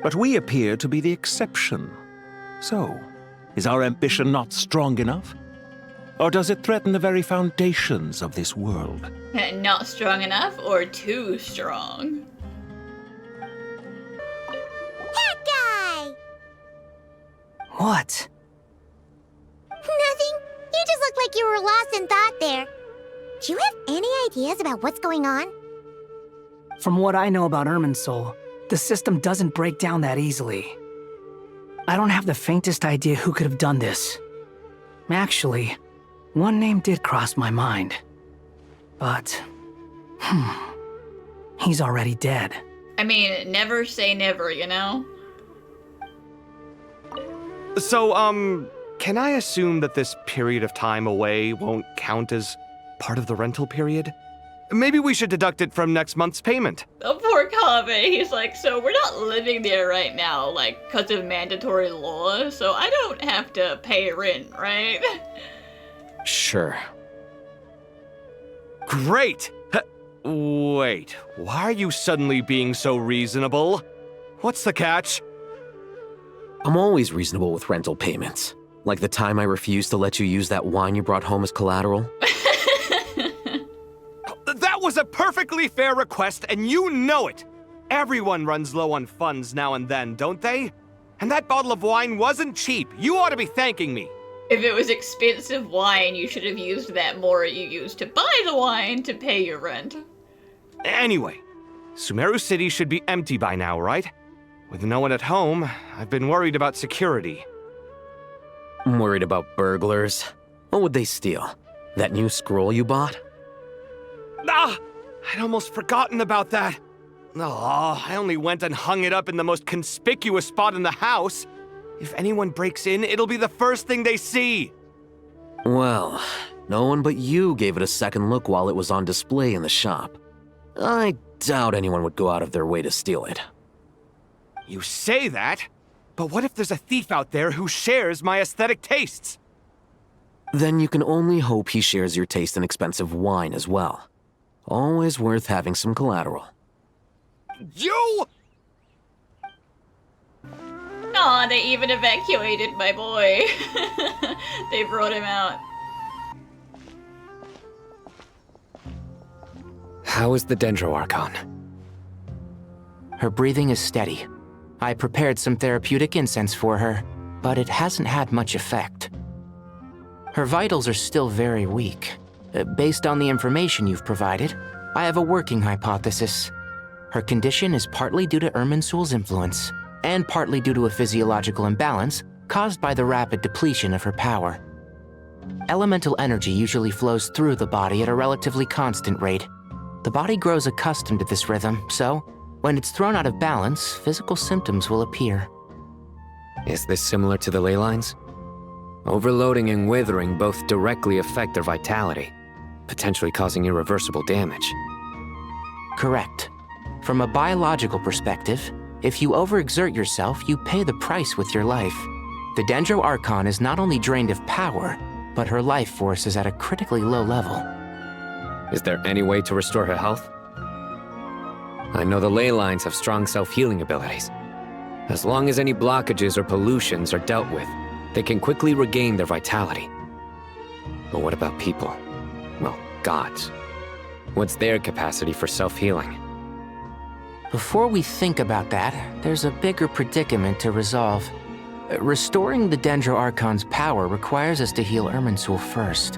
But we appear to be the exception. So, is our ambition not strong enough? Or does it threaten the very foundations of this world? Not strong enough or too strong? That guy! What? Nothing. You just looked like you were lost in thought there. Do you have any ideas about what's going on? From what I know about Irminsul, the system doesn't break down that easily. I don't have the faintest idea who could have done this. Actually, one name did cross my mind. But, he's already dead. I mean, never say never, you know? So, can I assume that this period of time away won't count as part of the rental period? Maybe we should deduct it from next month's payment. Oh, poor Collei. He's like, so we're not living there right now, like, because of mandatory law, so I don't have to pay rent, right? Sure. Great! Wait, why are you suddenly being so reasonable? What's the catch? I'm always reasonable with rental payments. Like the time I refused to let you use that wine you brought home as collateral. That was a perfectly fair request, and you know it! Everyone runs low on funds now and then, don't they? And that bottle of wine wasn't cheap. You ought to be thanking me. If it was expensive wine, you should have used that more you used to buy the wine to pay your rent. Anyway, Sumeru City should be empty by now, right? With no one at home, I've been worried about security. I'm worried about burglars. What would they steal? That new scroll you bought? Ah! I'd almost forgotten about that. Oh, I only went and hung it up in the most conspicuous spot in the house. If anyone breaks in, it'll be the first thing they see. Well, no one but you gave it a second look while it was on display in the shop. I doubt anyone would go out of their way to steal it. You say that, but what if there's a thief out there who shares my aesthetic tastes? Then you can only hope he shares your taste in expensive wine as well. Always worth having some collateral. You! Aw, they even evacuated my boy. They brought him out. How is the Dendro Archon? Her breathing is steady. I prepared some therapeutic incense for her, but it hasn't had much effect. Her vitals are still very weak. Based on the information you've provided, I have a working hypothesis. Her condition is partly due to Irminsul's influence, and partly due to a physiological imbalance caused by the rapid depletion of her power. Elemental energy usually flows through the body at a relatively constant rate. The body grows accustomed to this rhythm, so when it's thrown out of balance, physical symptoms will appear. Is this similar to the ley lines? Overloading and withering both directly affect their vitality, potentially causing irreversible damage. Correct. From a biological perspective, if you overexert yourself, you pay the price with your life. The Dendro Archon is not only drained of power, but her life force is at a critically low level. Is there any way to restore her health? I know the ley lines have strong self-healing abilities. As long as any blockages or pollutions are dealt with, they can quickly regain their vitality. But what about people? Well, gods. What's their capacity for self-healing? Before we think about that, there's a bigger predicament to resolve. Restoring the Dendro Archon's power requires us to heal Irminsul first.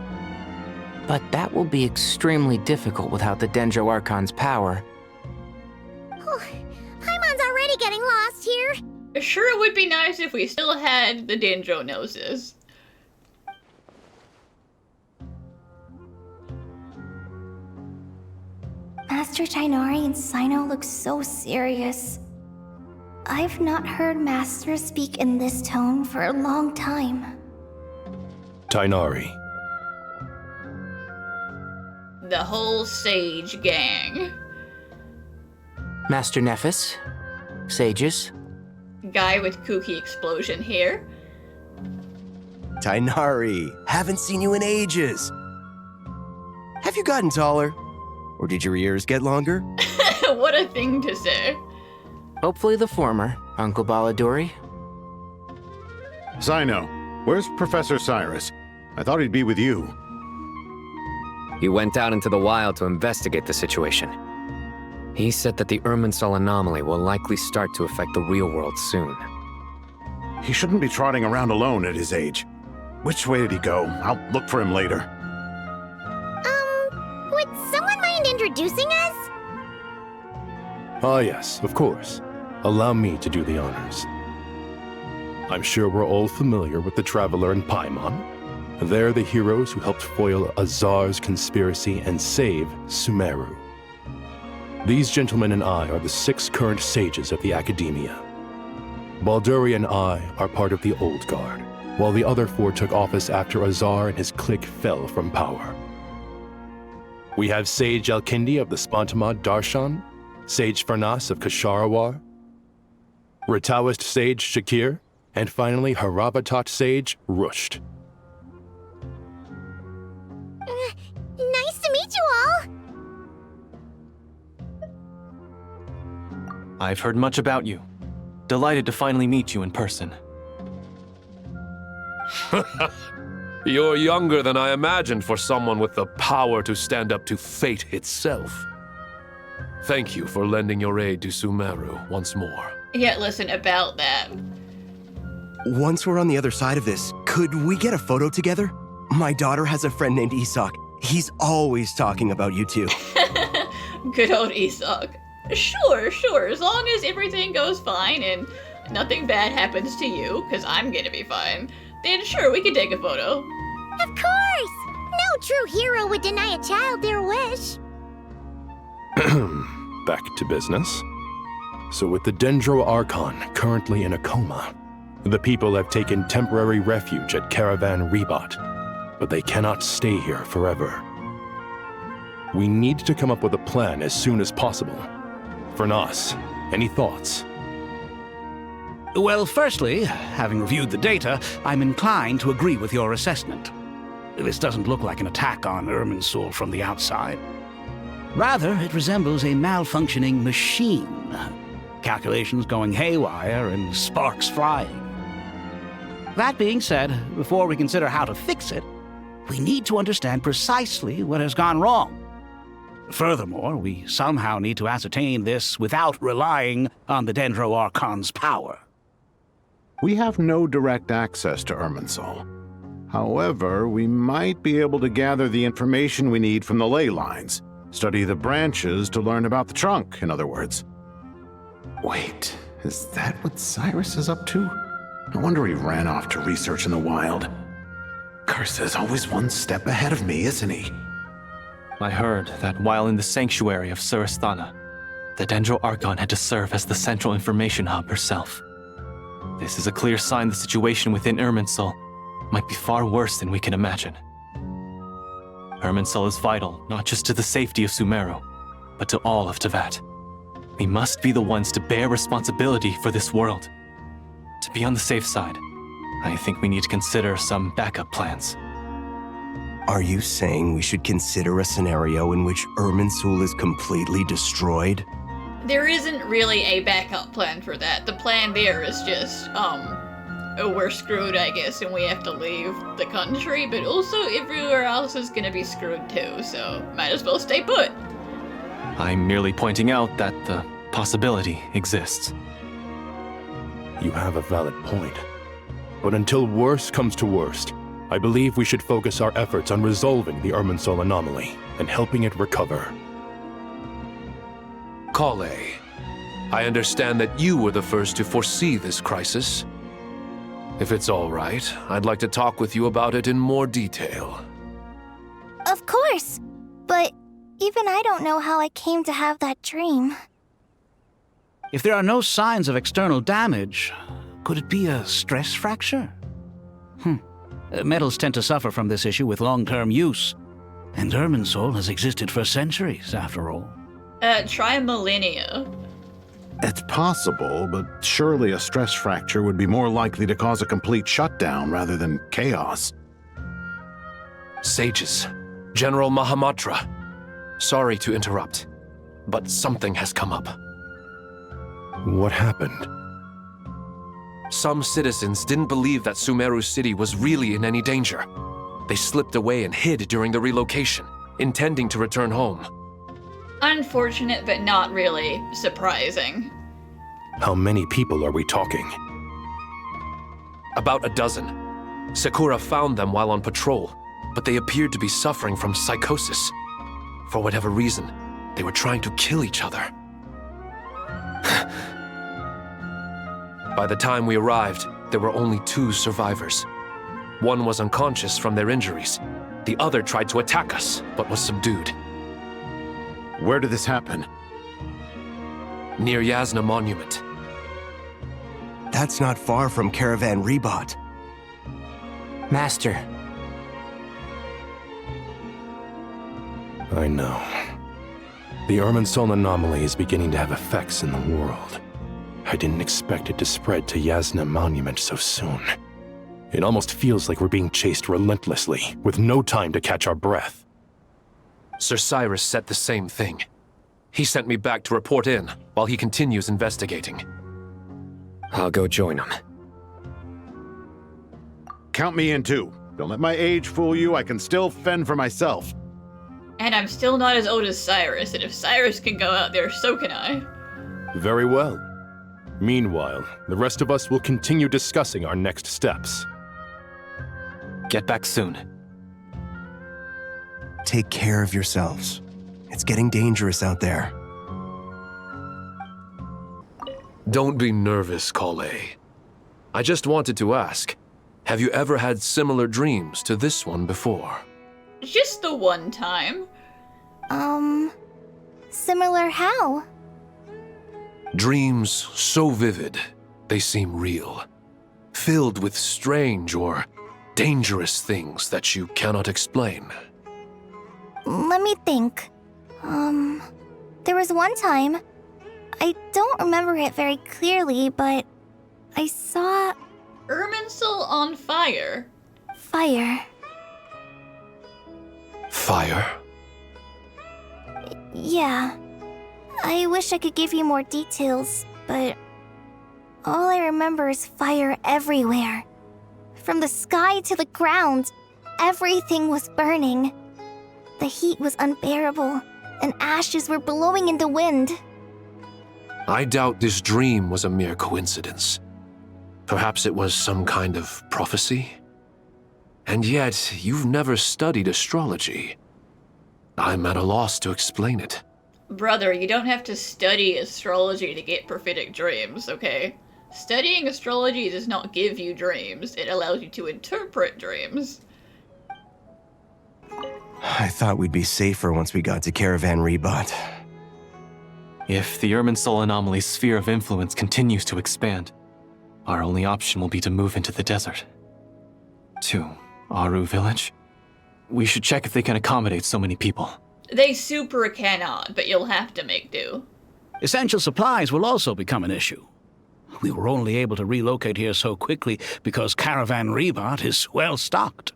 But that will be extremely difficult without the Dendro Archon's power. Paimon's already getting lost here. Sure, it would be nice if we still had the Dendro noses. Master Tighnari and Cyno look so serious. I've not heard Master speak in this tone for a long time. Tighnari. The whole Sage gang. Master Nephis? Sages? Guy with kooky explosion here. Tighnari, haven't seen you in ages. Have you gotten taller? Or did your ears get longer? What a thing to say. Hopefully the former, Uncle Baladori. Cyno, where's Professor Cyrus? I thought he'd be with you. He went out into the wild to investigate the situation. He said that the Irminsul anomaly will likely start to affect the real world soon. He shouldn't be trotting around alone at his age. Which way did he go? I'll look for him later. Would someone mind introducing us? Ah yes, of course. Allow me to do the honors. I'm sure we're all familiar with the Traveler and Paimon. They're the heroes who helped foil Azar's conspiracy and save Sumeru. These gentlemen and I are the 6 current sages of the Academia. Balduri and I are part of the Old Guard, while the other 4 took office after Azar and his clique fell from power. We have Sage Elkindi of the Spontamad Darshan, Sage Farnas of Kasharawar, Ritaoist Sage Shakir, and finally Haravatat Sage Rusht. Nice to meet you all! I've heard much about you. Delighted to finally meet you in person. You're younger than I imagined for someone with the power to stand up to fate itself. Thank you for lending your aid to Sumeru once more. Yeah, listen, about that. Once we're on the other side of this, could we get a photo together? My daughter has a friend named Isak. He's always talking about you two. Good old Isak. Sure. As long as everything goes fine and nothing bad happens to you, because I'm gonna be fine, then sure, we can take a photo. Of course! No true hero would deny a child their wish. Back to business. So with the Dendro Archon currently in a coma, the people have taken temporary refuge at Caravan Rebat, but they cannot stay here forever. We need to come up with a plan as soon as possible. Farnas, any thoughts? Well, firstly, having reviewed the data, I'm inclined to agree with your assessment. This doesn't look like an attack on Irminsul from the outside. Rather, it resembles a malfunctioning machine. Calculations going haywire and sparks flying. That being said, before we consider how to fix it, we need to understand precisely what has gone wrong. Furthermore, we somehow need to ascertain this without relying on the Dendro Archon's power. We have no direct access to Irminsul. However, we might be able to gather the information we need from the ley lines. Study the branches to learn about the trunk, in other words. Wait, is that what Cyrus is up to? No wonder he ran off to research in the wild. Curse's always one step ahead of me, isn't he? I heard that while in the sanctuary of Surasthana, the Dendro Archon had to serve as the central information hub herself. This is a clear sign the situation within Irminsul might be far worse than we can imagine. Irminsul is vital not just to the safety of Sumeru, but to all of Teyvat. We must be the ones to bear responsibility for this world. To be on the safe side, I think we need to consider some backup plans. Are you saying we should consider a scenario in which Irminsul is completely destroyed? There isn't really a backup plan for that. The plan there is just, we're screwed, I guess, and we have to leave the country, but also everywhere else is gonna be screwed too, so might as well stay put. I'm merely pointing out that the possibility exists. You have a valid point. But until worst comes to worst, I believe we should focus our efforts on resolving the Irminsul anomaly and helping it recover. Collei, I understand that you were the first to foresee this crisis. If it's all right, I'd like to talk with you about it in more detail. Of course, but Even I don't know how I came to have that dream. If there are no signs of external damage, could it be a stress fracture? Metals tend to suffer from this issue with long-term use. And Irminsul has existed for centuries, after all. Try millennia. It's possible, but surely a stress fracture would be more likely to cause a complete shutdown rather than chaos. Sages, General Mahamatra. Sorry to interrupt, but something has come up. What happened? Some citizens didn't believe that Sumeru City was really in any danger. They slipped away and hid during the relocation, intending to return home. Unfortunate, but not really surprising. How many people are we talking? About a dozen. Sakura found them while on patrol, but they appeared to be suffering from psychosis. For whatever reason, they were trying to kill each other. By the time we arrived, there were only 2 survivors. One was unconscious from their injuries. The other tried to attack us, but was subdued. Where did this happen? Near Yasna Monument. That's not far from Caravan Rebot. Master. I know. The Irminsul anomaly is beginning to have effects in the world. I didn't expect it to spread to Yasna Monument so soon. It almost feels like we're being chased relentlessly, with no time to catch our breath. Sir Cyrus said the same thing. He sent me back to report in, while he continues investigating. I'll go join him. Count me in too. Don't let my age fool you, I can still fend for myself. And I'm still not as old as Cyrus, and if Cyrus can go out there, so can I. Very well. Meanwhile, the rest of us will continue discussing our next steps. Get back soon. Take care of yourselves. It's getting dangerous out there. Don't be nervous, Collei. I just wanted to ask, have you ever had similar dreams to this one before? Just the one time. Similar how? Dreams so vivid, they seem real. Filled with strange or dangerous things that you cannot explain. Let me think. There was one time. I don't remember it very clearly, but I saw... Irminsul on fire. Fire. Fire? Yeah. I wish I could give you more details, but all I remember is fire everywhere. From the sky to the ground, everything was burning. The heat was unbearable, and ashes were blowing in the wind. I doubt this dream was a mere coincidence. Perhaps it was some kind of prophecy? And yet, you've never studied astrology. I'm at a loss to explain it. Brother, you don't have to study astrology to get prophetic dreams, okay? Studying astrology does not give you dreams. It allows you to interpret dreams. I thought we'd be safer once we got to Caravan Rebot. If the Irminsul anomaly's sphere of influence continues to expand, our only option will be to move into the desert. To Aru Village? We should check if they can accommodate so many people. They super cannot, but you'll have to make do. Essential supplies will also become an issue. We were only able to relocate here so quickly because Caravan Rebot is well stocked.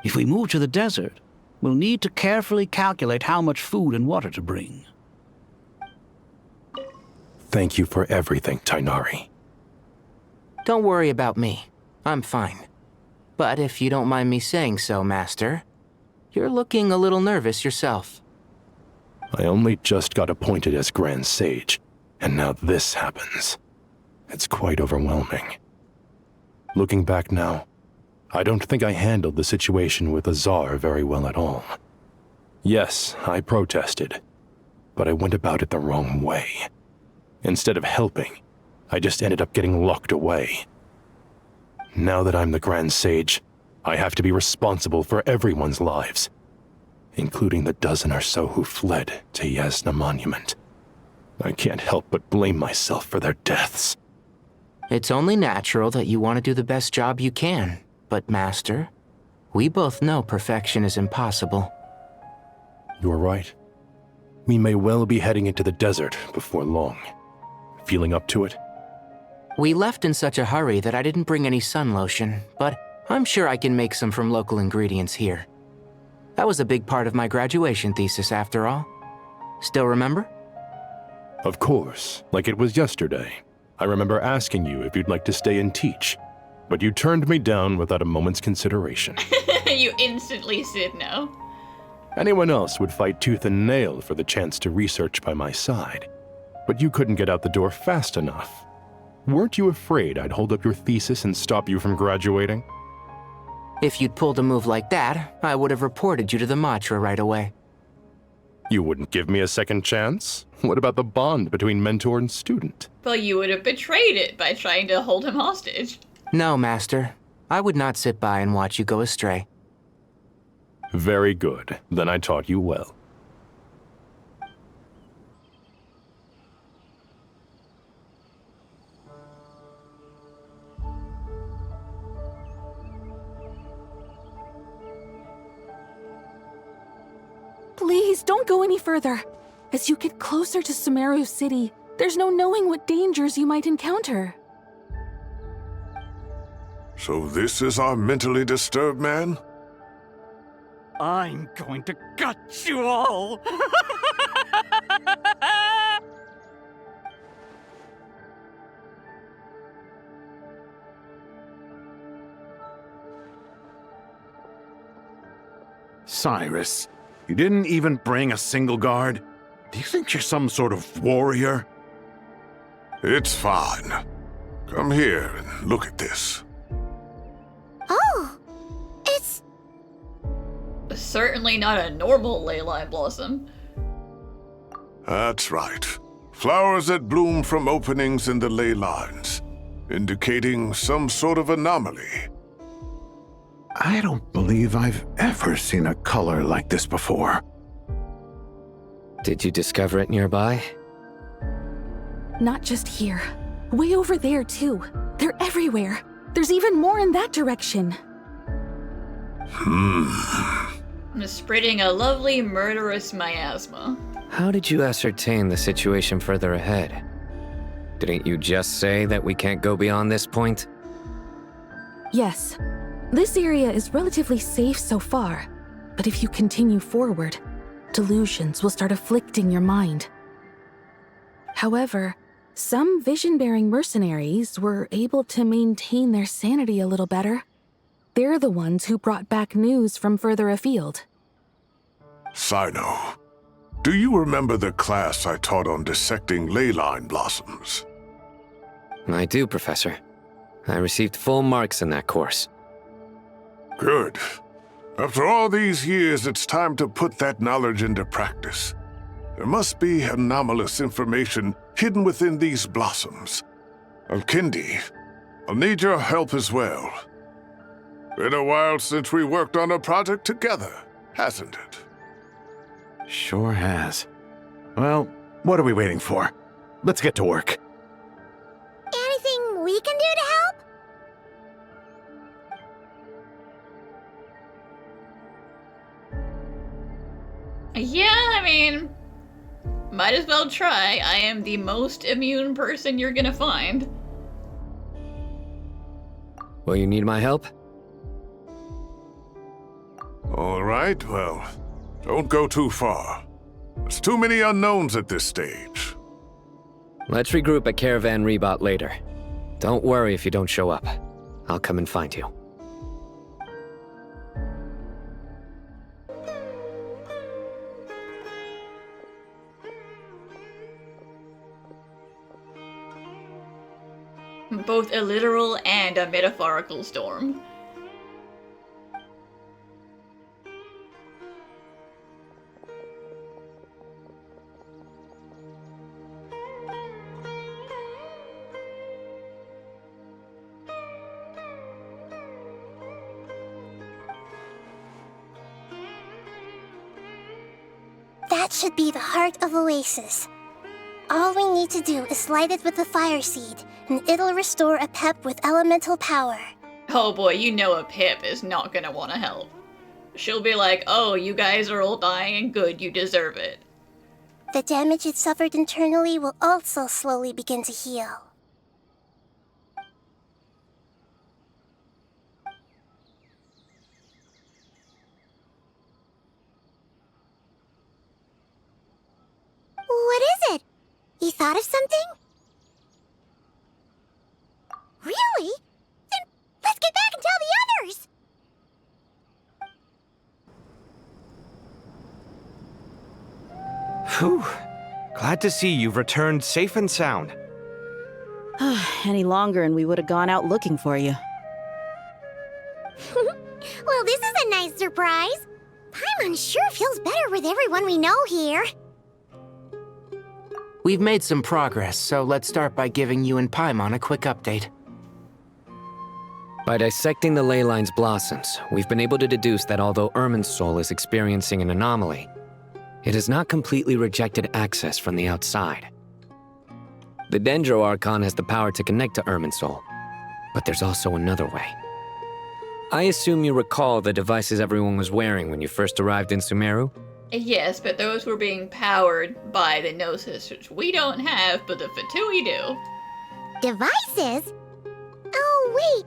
If we move to the desert, we'll need to carefully calculate how much food and water to bring. Thank you for everything, Tighnari. Don't worry about me. I'm fine. But if you don't mind me saying so, Master, you're looking a little nervous yourself. I only just got appointed as Grand Sage, and now this happens. It's quite overwhelming. Looking back now, I don't think I handled the situation with Azar very well at all. Yes, I protested, but I went about it the wrong way. Instead of helping, I just ended up getting locked away. Now that I'm the Grand Sage, I have to be responsible for everyone's lives. including the dozen or so who fled to Yasna Monument. I can't help but blame myself for their deaths. It's only natural that you want to do the best job you can, but Master, we both know perfection is impossible. You're right. We may well be heading into the desert before long. Feeling up to it? We left in such a hurry that I didn't bring any sun lotion, but I'm sure I can make some from local ingredients here. That was a big part of my graduation thesis, after all. Still remember? Of course, like it was yesterday. I remember asking you if you'd like to stay and teach, but you turned me down without a moment's consideration. You instantly said no. Anyone else would fight tooth and nail for the chance to research by my side, but you couldn't get out the door fast enough. Weren't you afraid I'd hold up your thesis and stop you from graduating? If you'd pulled a move like that, I would have reported you to the Matra right away. You wouldn't give me a second chance? What about the bond between mentor and student? Well, you would have betrayed it by trying to hold him hostage. No, Master. I would not sit by and watch you go astray. Very good. Then I taught you well. Please, don't go any further. As you get closer to Sumeru City, there's no knowing what dangers you might encounter. So this is our mentally disturbed man? I'm going to gut you all! Cyrus, you didn't even bring a single guard? Do you think you're some sort of warrior? It's fine. Come here and look at this. Oh, it's... Certainly not a normal ley line blossom. That's right. Flowers that bloom from openings in the ley lines, indicating some sort of anomaly. I don't believe I've ever seen a color like this before. Did you discover it nearby? Not just here. Way over there, too. They're everywhere. There's even more in that direction. I'm spreading a lovely murderous miasma. How did you ascertain the situation further ahead? Didn't you just say that we can't go beyond this point? Yes. This area is relatively safe so far, but if you continue forward, delusions will start afflicting your mind. However, some vision-bearing mercenaries were able to maintain their sanity a little better. They're the ones who brought back news from further afield. Sino, do you remember the class I taught on dissecting ley line blossoms? I do, Professor. I received full marks in that course. Good. After all these years, it's time to put that knowledge into practice. There must be anomalous information hidden within these blossoms. Alkindi, I'll need your help as well. Been a while since we worked on a project together, hasn't it? Sure has. Well, what are we waiting for? Let's get to work. Anything we can do to help? Yeah, I mean, might as well try. I am the most immune person you're gonna find. Will you need my help? All right, well, don't go too far. There's too many unknowns at this stage. Let's regroup at Caravan Rebot later. Don't worry if you don't show up. I'll come and find you. Both a literal and a metaphorical storm. That should be the heart of Oasis. All we need to do is light it with the fire seed, and it'll restore a Pep with elemental power. Oh boy, you know a Pip is not gonna want to help. She'll be like, oh, you guys are all dying and good, you deserve it. The damage it suffered internally will also slowly begin to heal. What is it? You thought of something? Really? Then let's get back and tell the others! Phew. Glad to see you've returned safe and sound. Any longer and we would have gone out looking for you. Well, this is a nice surprise. Paimon sure feels better with everyone we know here. We've made some progress, so let's start by giving you and Paimon a quick update. By dissecting the ley line's blossoms, we've been able to deduce that although Irminsul is experiencing an anomaly, it has not completely rejected access from the outside. The Dendro Archon has the power to connect to Irminsul, but there's also another way. I assume you recall the devices everyone was wearing when you first arrived in Sumeru? Yes, but those were being powered by the Gnosis, which we don't have, but the Fatui do. Devices? Oh, wait.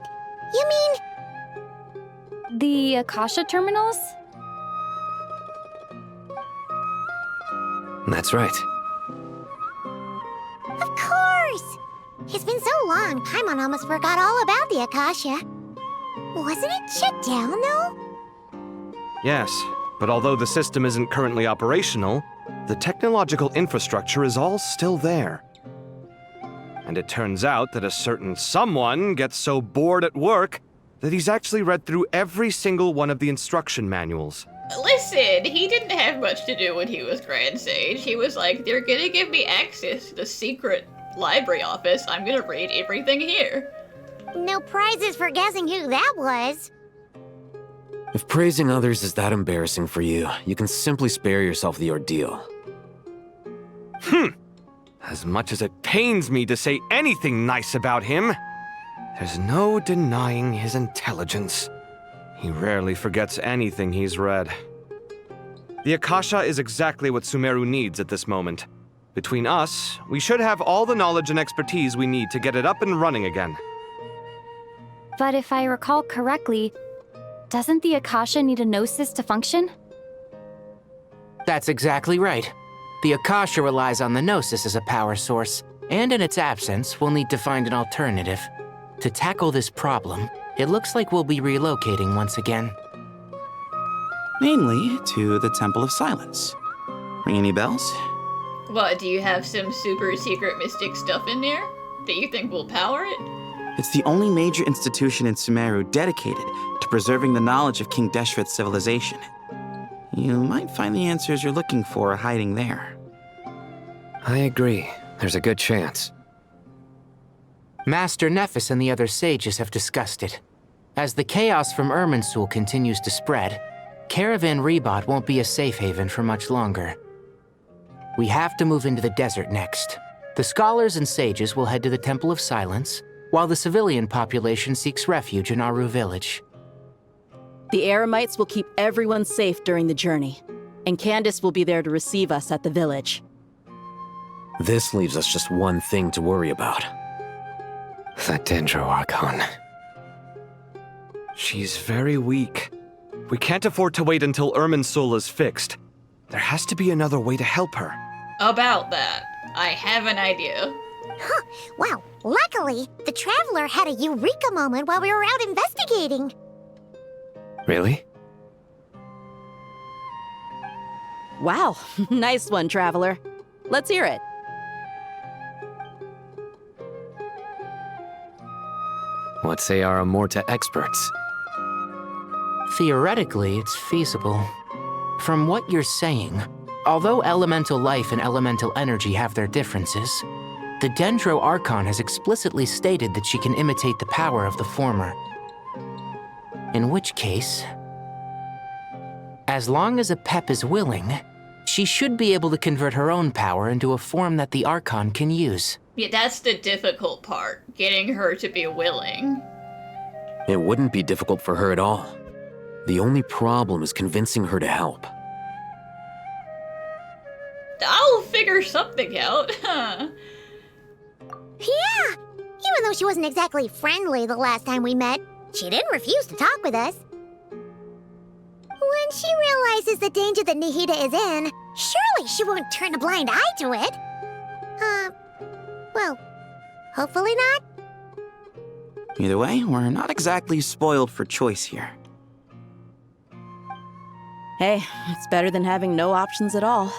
You mean... The Akasha terminals? That's right. Of course! It's been so long, Paimon almost forgot all about the Akasha. Wasn't it shut down, though? Yes, but although the system isn't currently operational, the technological infrastructure is all still there. And it turns out that a certain someone gets so bored at work that he's actually read through every single one of the instruction manuals. Listen, he didn't have much to do when he was Grand Sage. He was like, they're gonna give me access to the secret library office. I'm gonna read everything here. No prizes for guessing who that was. If praising others is that embarrassing for you, you can simply spare yourself the ordeal. As much as it pains me to say anything nice about him, there's no denying his intelligence. He rarely forgets anything he's read. The Akasha is exactly what Sumeru needs at this moment. Between us, we should have all the knowledge and expertise we need to get it up and running again. But if I recall correctly, doesn't the Akasha need a Gnosis to function? That's exactly right. The Akasha relies on the Gnosis as a power source, and in its absence, we'll need to find an alternative. To tackle this problem, it looks like we'll be relocating once again. Mainly to the Temple of Silence. Ring any bells? What, do you have some super secret mystic stuff in there that you think will power it? It's the only major institution in Sumeru dedicated to preserving the knowledge of King Deshret's civilization. You might find the answers you're looking for hiding there. I agree. There's a good chance. Master Nephis and the other sages have discussed it. As the chaos from Irminsul continues to spread, Caravan Rebot won't be a safe haven for much longer. We have to move into the desert next. The scholars and sages will head to the Temple of Silence, while the civilian population seeks refuge in Aru Village. The Eremites will keep everyone safe during the journey, and Candace will be there to receive us at the village. This leaves us just one thing to worry about. That Dendro Archon. She's very weak. We can't afford to wait until Irminsul is fixed. There has to be another way to help her. About that, I have an idea. Huh, wow, luckily, the Traveler had a eureka moment while we were out investigating. Really? Wow, nice one, Traveler. Let's hear it. What say our Amorta experts? Theoretically, it's feasible. From what you're saying, although elemental life and elemental energy have their differences, the Dendro Archon has explicitly stated that she can imitate the power of the former. In which case, as long as a Pep is willing, she should be able to convert her own power into a form that the Archon can use. Yeah, that's the difficult part, getting her to be willing. It wouldn't be difficult for her at all. The only problem is convincing her to help. I'll figure something out. Yeah! Even though she wasn't exactly friendly the last time we met, she didn't refuse to talk with us. When she realizes the danger that Nihida is in, surely she won't turn a blind eye to it. Well, hopefully not. Either way, we're not exactly spoiled for choice here. Hey, it's better than having no options at all.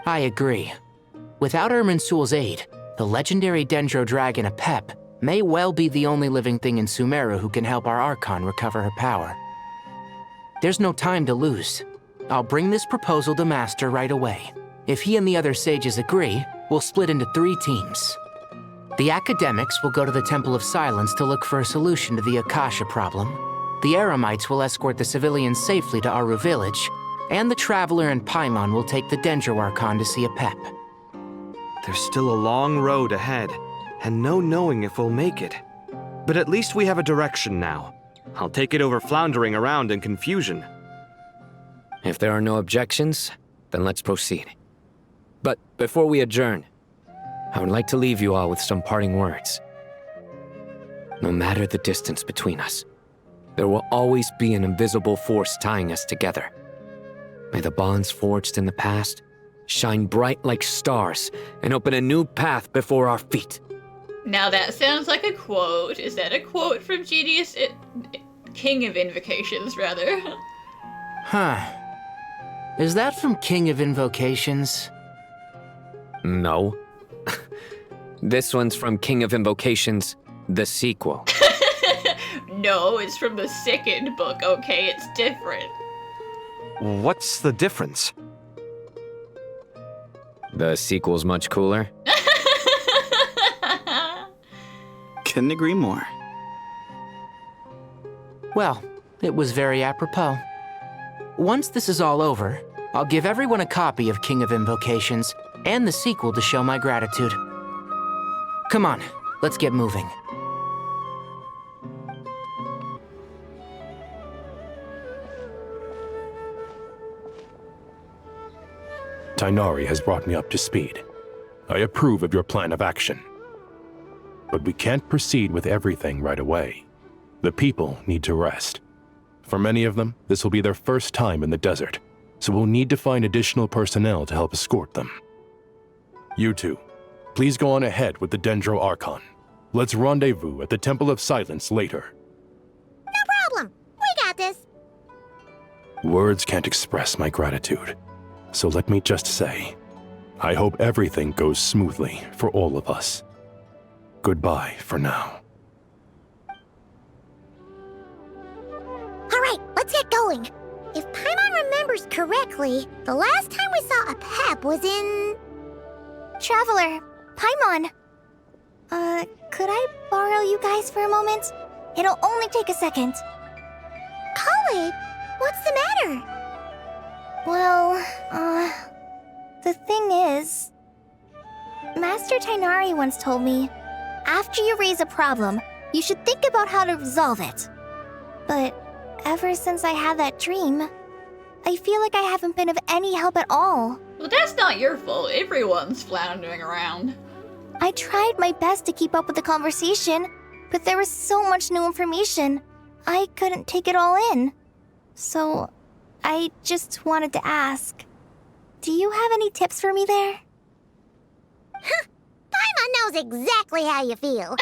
I agree. Without Irminsul's aid, the legendary Dendro Dragon Apep may well be the only living thing in Sumeru who can help our Archon recover her power. There's no time to lose. I'll bring this proposal to Master right away. If he and the other sages agree, we'll split into 3 teams. The academics will go to the Temple of Silence to look for a solution to the Akasha problem. The Eremites will escort the civilians safely to Aru Village, and the Traveler and Paimon will take the Dendro Archon to see Apep. There's still a long road ahead, and no knowing if we'll make it. But at least we have a direction now. I'll take it over floundering around in confusion. If there are no objections, then let's proceed. But before we adjourn, I would like to leave you all with some parting words. No matter the distance between us, there will always be an invisible force tying us together. May the bonds forged in the past shine bright like stars and open a new path before our feet. Now that sounds like a quote. Is that a quote from Genius? King of Invocations, rather. Huh. Is that from King of Invocations? No. This one's from King of Invocations, the sequel. No, it's from the second book, okay? It's different. What's the difference? The sequel's much cooler. Couldn't agree more. Well, it was very apropos. Once this is all over, I'll give everyone a copy of King of Invocations and the sequel to show my gratitude. Come on, let's get moving. Tighnari has brought me up to speed. I approve of your plan of action. But we can't proceed with everything right away. The people need to rest. For many of them, this will be their first time in the desert, so we'll need to find additional personnel to help escort them. You two, please go on ahead with the Dendro Archon. Let's rendezvous at the Temple of Silence later. No problem. We got this. Words can't express my gratitude, so let me just say, I hope everything goes smoothly for all of us. Goodbye for now. All right, let's get going. If Paimon remembers correctly, the last time we saw Apep was in... Traveler, Paimon. Could I borrow you guys for a moment? It'll only take a second. Collei, what's the matter? Well, the thing is... Master Tighnari once told me, after you raise a problem, you should think about how to resolve it. But ever since I had that dream, I feel like I haven't been of any help at all. Well, that's not your fault. Everyone's floundering around. I tried my best to keep up with the conversation, but there was so much new information, I couldn't take it all in. So, I just wanted to ask, do you have any tips for me there? Huh! Paimon knows exactly how you feel.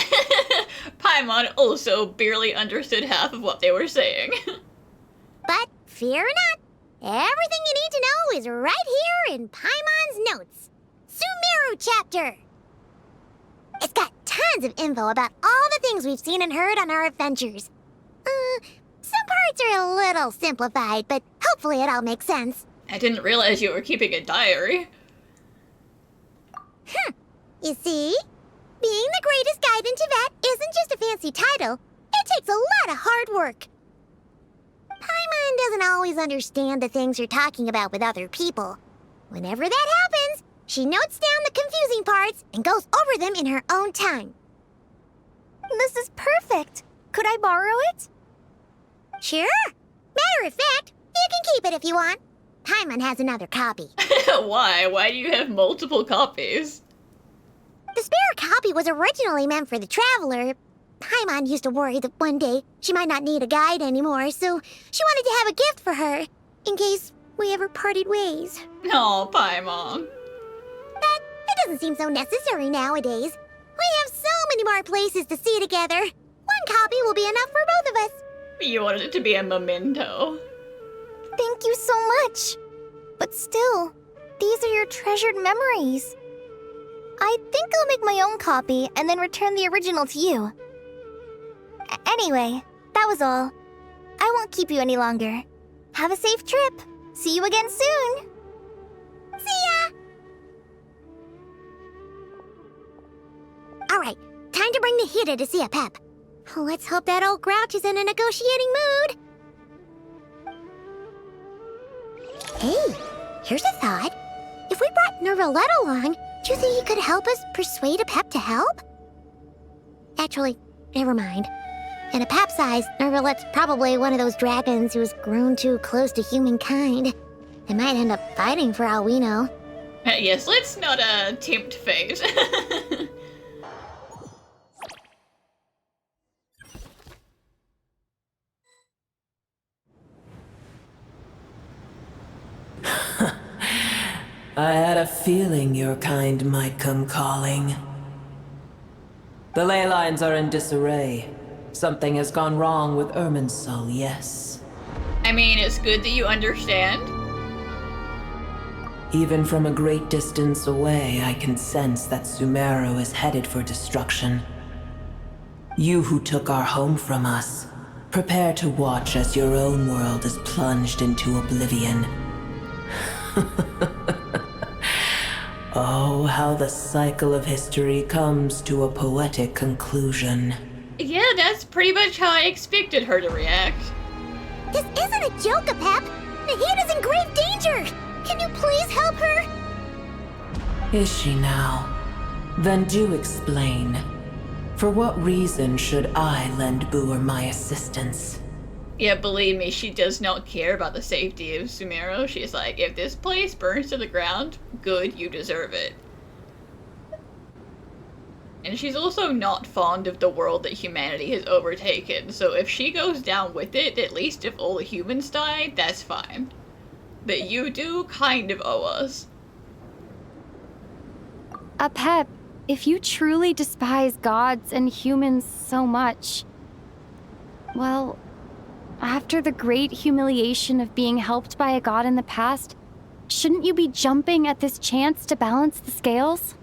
Paimon also barely understood half of what they were saying. But fear not, everything you need to know is right here in Paimon's notes. Sumeru chapter! It's got tons of info about all the things we've seen and heard on our adventures. Some parts are a little simplified, but hopefully it all makes sense. I didn't realize you were keeping a diary. You see? Being the greatest guide in Tibet isn't just a fancy title. It takes a lot of hard work. Paimon doesn't always understand the things you're talking about with other people. Whenever that happens, she notes down the confusing parts and goes over them in her own time. This is perfect. Could I borrow it? Sure. Matter of fact, you can keep it if you want. Paimon has another copy. Why? Why do you have multiple copies? The spare copy was originally meant for the Traveler. Paimon used to worry that one day she might not need a guide anymore, so she wanted to have a gift for her, in case we ever parted ways. Oh, Paimon. But it doesn't seem so necessary nowadays. We have so many more places to see together. One copy will be enough for both of us. You wanted it to be a memento. Thank you so much. But still, these are your treasured memories. I think I'll make my own copy and then return the original to you. Anyway, that was all. I won't keep you any longer. Have a safe trip. See you again soon. See ya! Alright, time to bring the Hida to see a Pep. Let's hope that old grouch is in a negotiating mood. Hey, here's a thought. If we brought Nervalette along, do you think he could help us persuade a Pep to help? Actually, never mind. In a Pep's eyes, Nervalette's probably one of those dragons who's grown too close to humankind. They might end up fighting for all we know. Yes, let's not tempt fate. I had a feeling your kind might come calling. The ley lines are in disarray. Something has gone wrong with Irminsul, yes. I mean, it's good that you understand. Even from a great distance away, I can sense that Sumeru is headed for destruction. You who took our home from us, prepare to watch as your own world is plunged into oblivion. Oh, how the cycle of history comes to a poetic conclusion. Yeah, that's pretty much how I expected her to react. This isn't a joke, Pep. The Hida's in grave danger. Can you please help her? Is she now? Then do explain. For what reason should I lend Boer my assistance? Yeah, believe me, she does not care about the safety of Sumeru. She's like, if this place burns to the ground, good, you deserve it. And she's also not fond of the world that humanity has overtaken, so if she goes down with it, at least if all the humans die, that's fine. But you do kind of owe us. Pep, if you truly despise gods and humans so much, well, after the great humiliation of being helped by a god in the past, shouldn't you be jumping at this chance to balance the scales?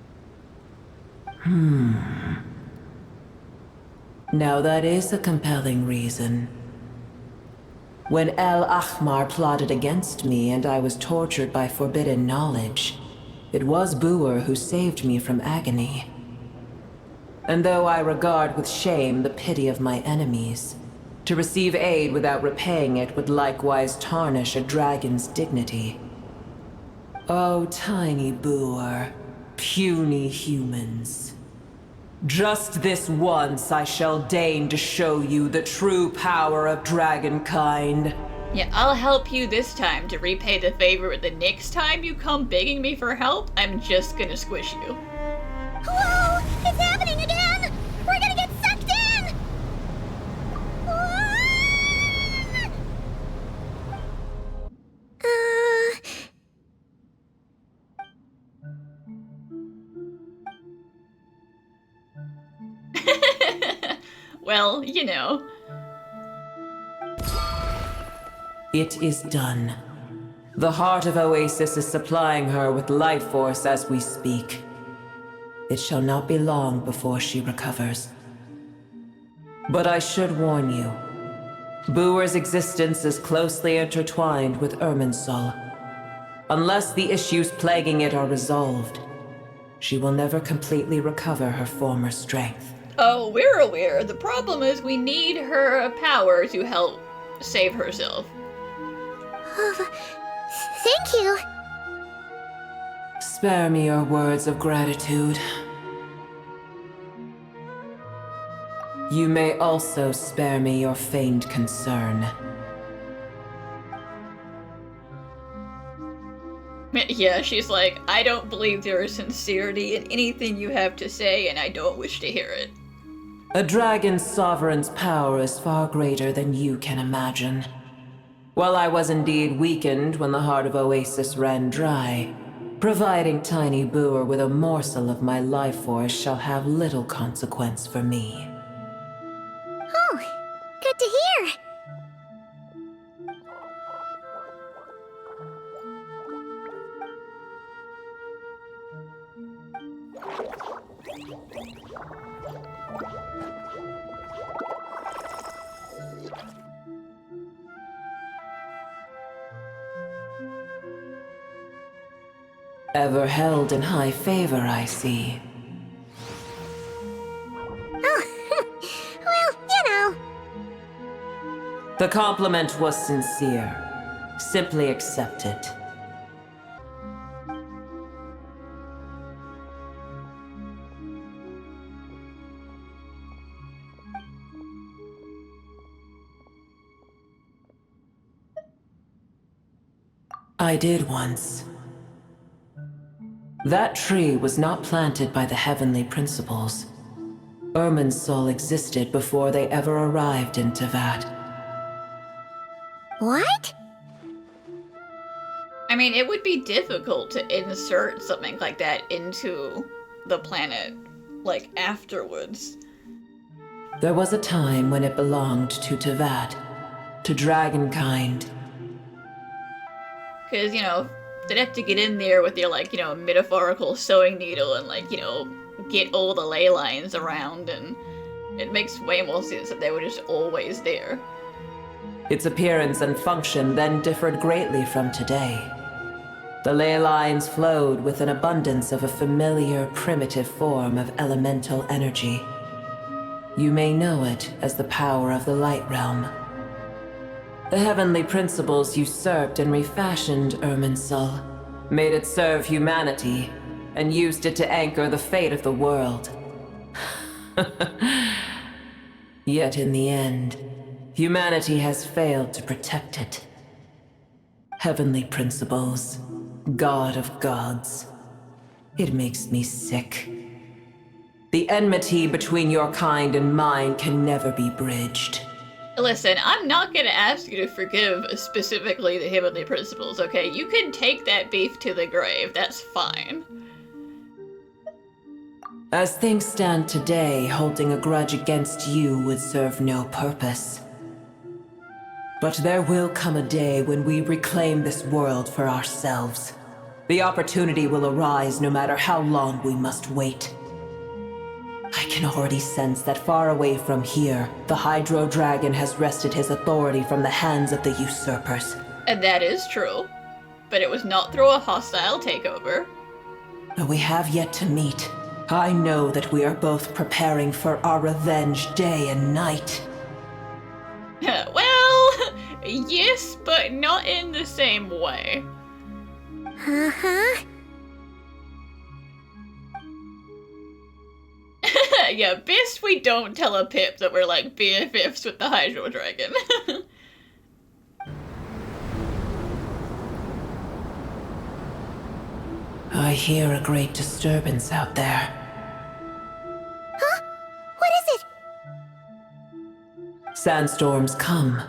Now that is a compelling reason. When El Ahmar plotted against me and I was tortured by forbidden knowledge, it was Boer who saved me from agony. And though I regard with shame the pity of my enemies, to receive aid without repaying it would likewise tarnish a dragon's dignity. Oh, tiny Boer, puny humans. Just this once I shall deign to show you the true power of dragonkind. Yeah, I'll help you this time to repay the favor, but the next time you come begging me for help, I'm just gonna squish you. Whoa! It's happening again! We're gonna get sucked in! Well, you know. It is done. The heart of Oasis is supplying her with life force as we speak. It shall not be long before she recovers. But I should warn you, Boer's existence is closely intertwined with Irminsul. Unless the issues plaguing it are resolved, she will never completely recover her former strength. Oh, we're aware. The problem is we need her power to help save herself. Thank you. Spare me your words of gratitude. You may also spare me your feigned concern. Yeah, she's like, I don't believe there is sincerity in anything you have to say, and I don't wish to hear it. A dragon's sovereign's power is far greater than you can imagine. While I was indeed weakened when the heart of Oasis ran dry, providing Tiny Booer with a morsel of my life force shall have little consequence for me. Oh, good to hear. Ever held in high favor, I see. Oh, well, you know. The compliment was sincere. Simply accept it. I did once. That tree was not planted by the heavenly principles. Irminsul existed before they ever arrived in Tevat. What? I mean, it would be difficult to insert something like that into the planet, like, afterwards. There was a time when it belonged to Tevat, to dragonkind. Because, you know, they'd have to get in there with their, like, you know, metaphorical sewing needle and, like, you know, get all the ley lines around, and it makes way more sense that they were just always there. Its appearance and function then differed greatly from today. The ley lines flowed with an abundance of a familiar, primitive form of elemental energy. You may know it as the power of the Light Realm. The heavenly principles usurped and refashioned Irminsul, made it serve humanity, and used it to anchor the fate of the world. Yet in the end, humanity has failed to protect it. Heavenly principles, God of gods. It makes me sick. The enmity between your kind and mine can never be bridged. Listen, I'm not gonna ask you to forgive specifically the heavenly principles, okay? You can take that beef to the grave, that's fine. As things stand today, holding a grudge against you would serve no purpose. But there will come a day when we reclaim this world for ourselves. The opportunity will arise no matter how long we must wait. I can already sense that far away from here, the Hydro Dragon has wrested his authority from the hands of the usurpers. And that is true. But it was not through a hostile takeover. Though we have yet to meet, I know that we are both preparing for our revenge day and night. Well, yes, but not in the same way. Uh-huh. Yeah, best we don't tell a Pip that we're like BFFs with the Hydro Dragon. I hear a great disturbance out there. Huh? What is it? Sandstorms come.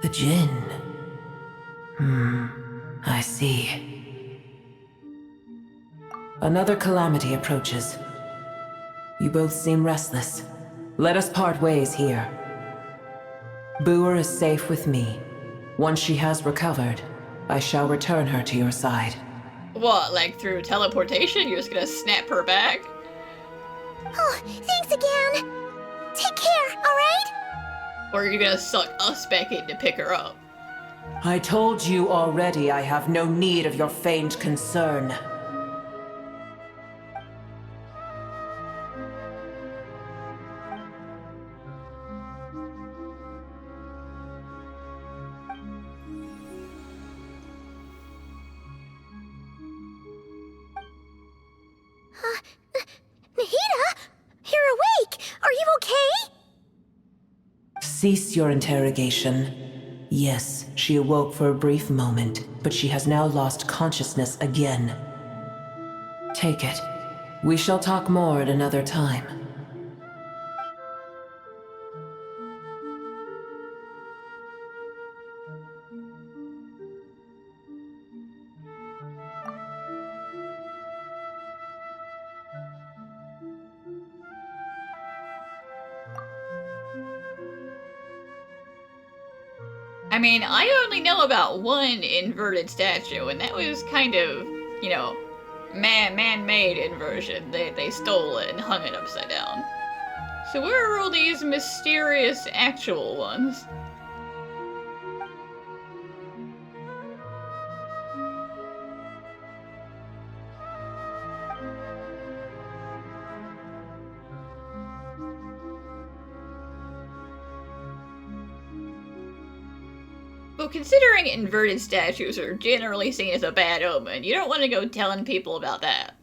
The Jinn. I see. Another calamity approaches. You both seem restless. Let us part ways here. Booer is safe with me. Once she has recovered, I shall return her to your side. What, like through teleportation? You're just gonna snap her back? Oh, thanks again. Take care, alright? Or are you gonna suck us back in to pick her up? I told you already I have no need of your feigned concern. Nahida? You're awake! Are you okay? Cease your interrogation. Yes, she awoke for a brief moment, but she has now lost consciousness again. Take it. We shall talk more at another time. I mean, I only know about one inverted statue, and that was kind of, you know, man-made inversion. They stole it and hung it upside down. So where are all these mysterious actual ones? Well, considering inverted statues are generally seen as a bad omen, you don't want to go telling people about that.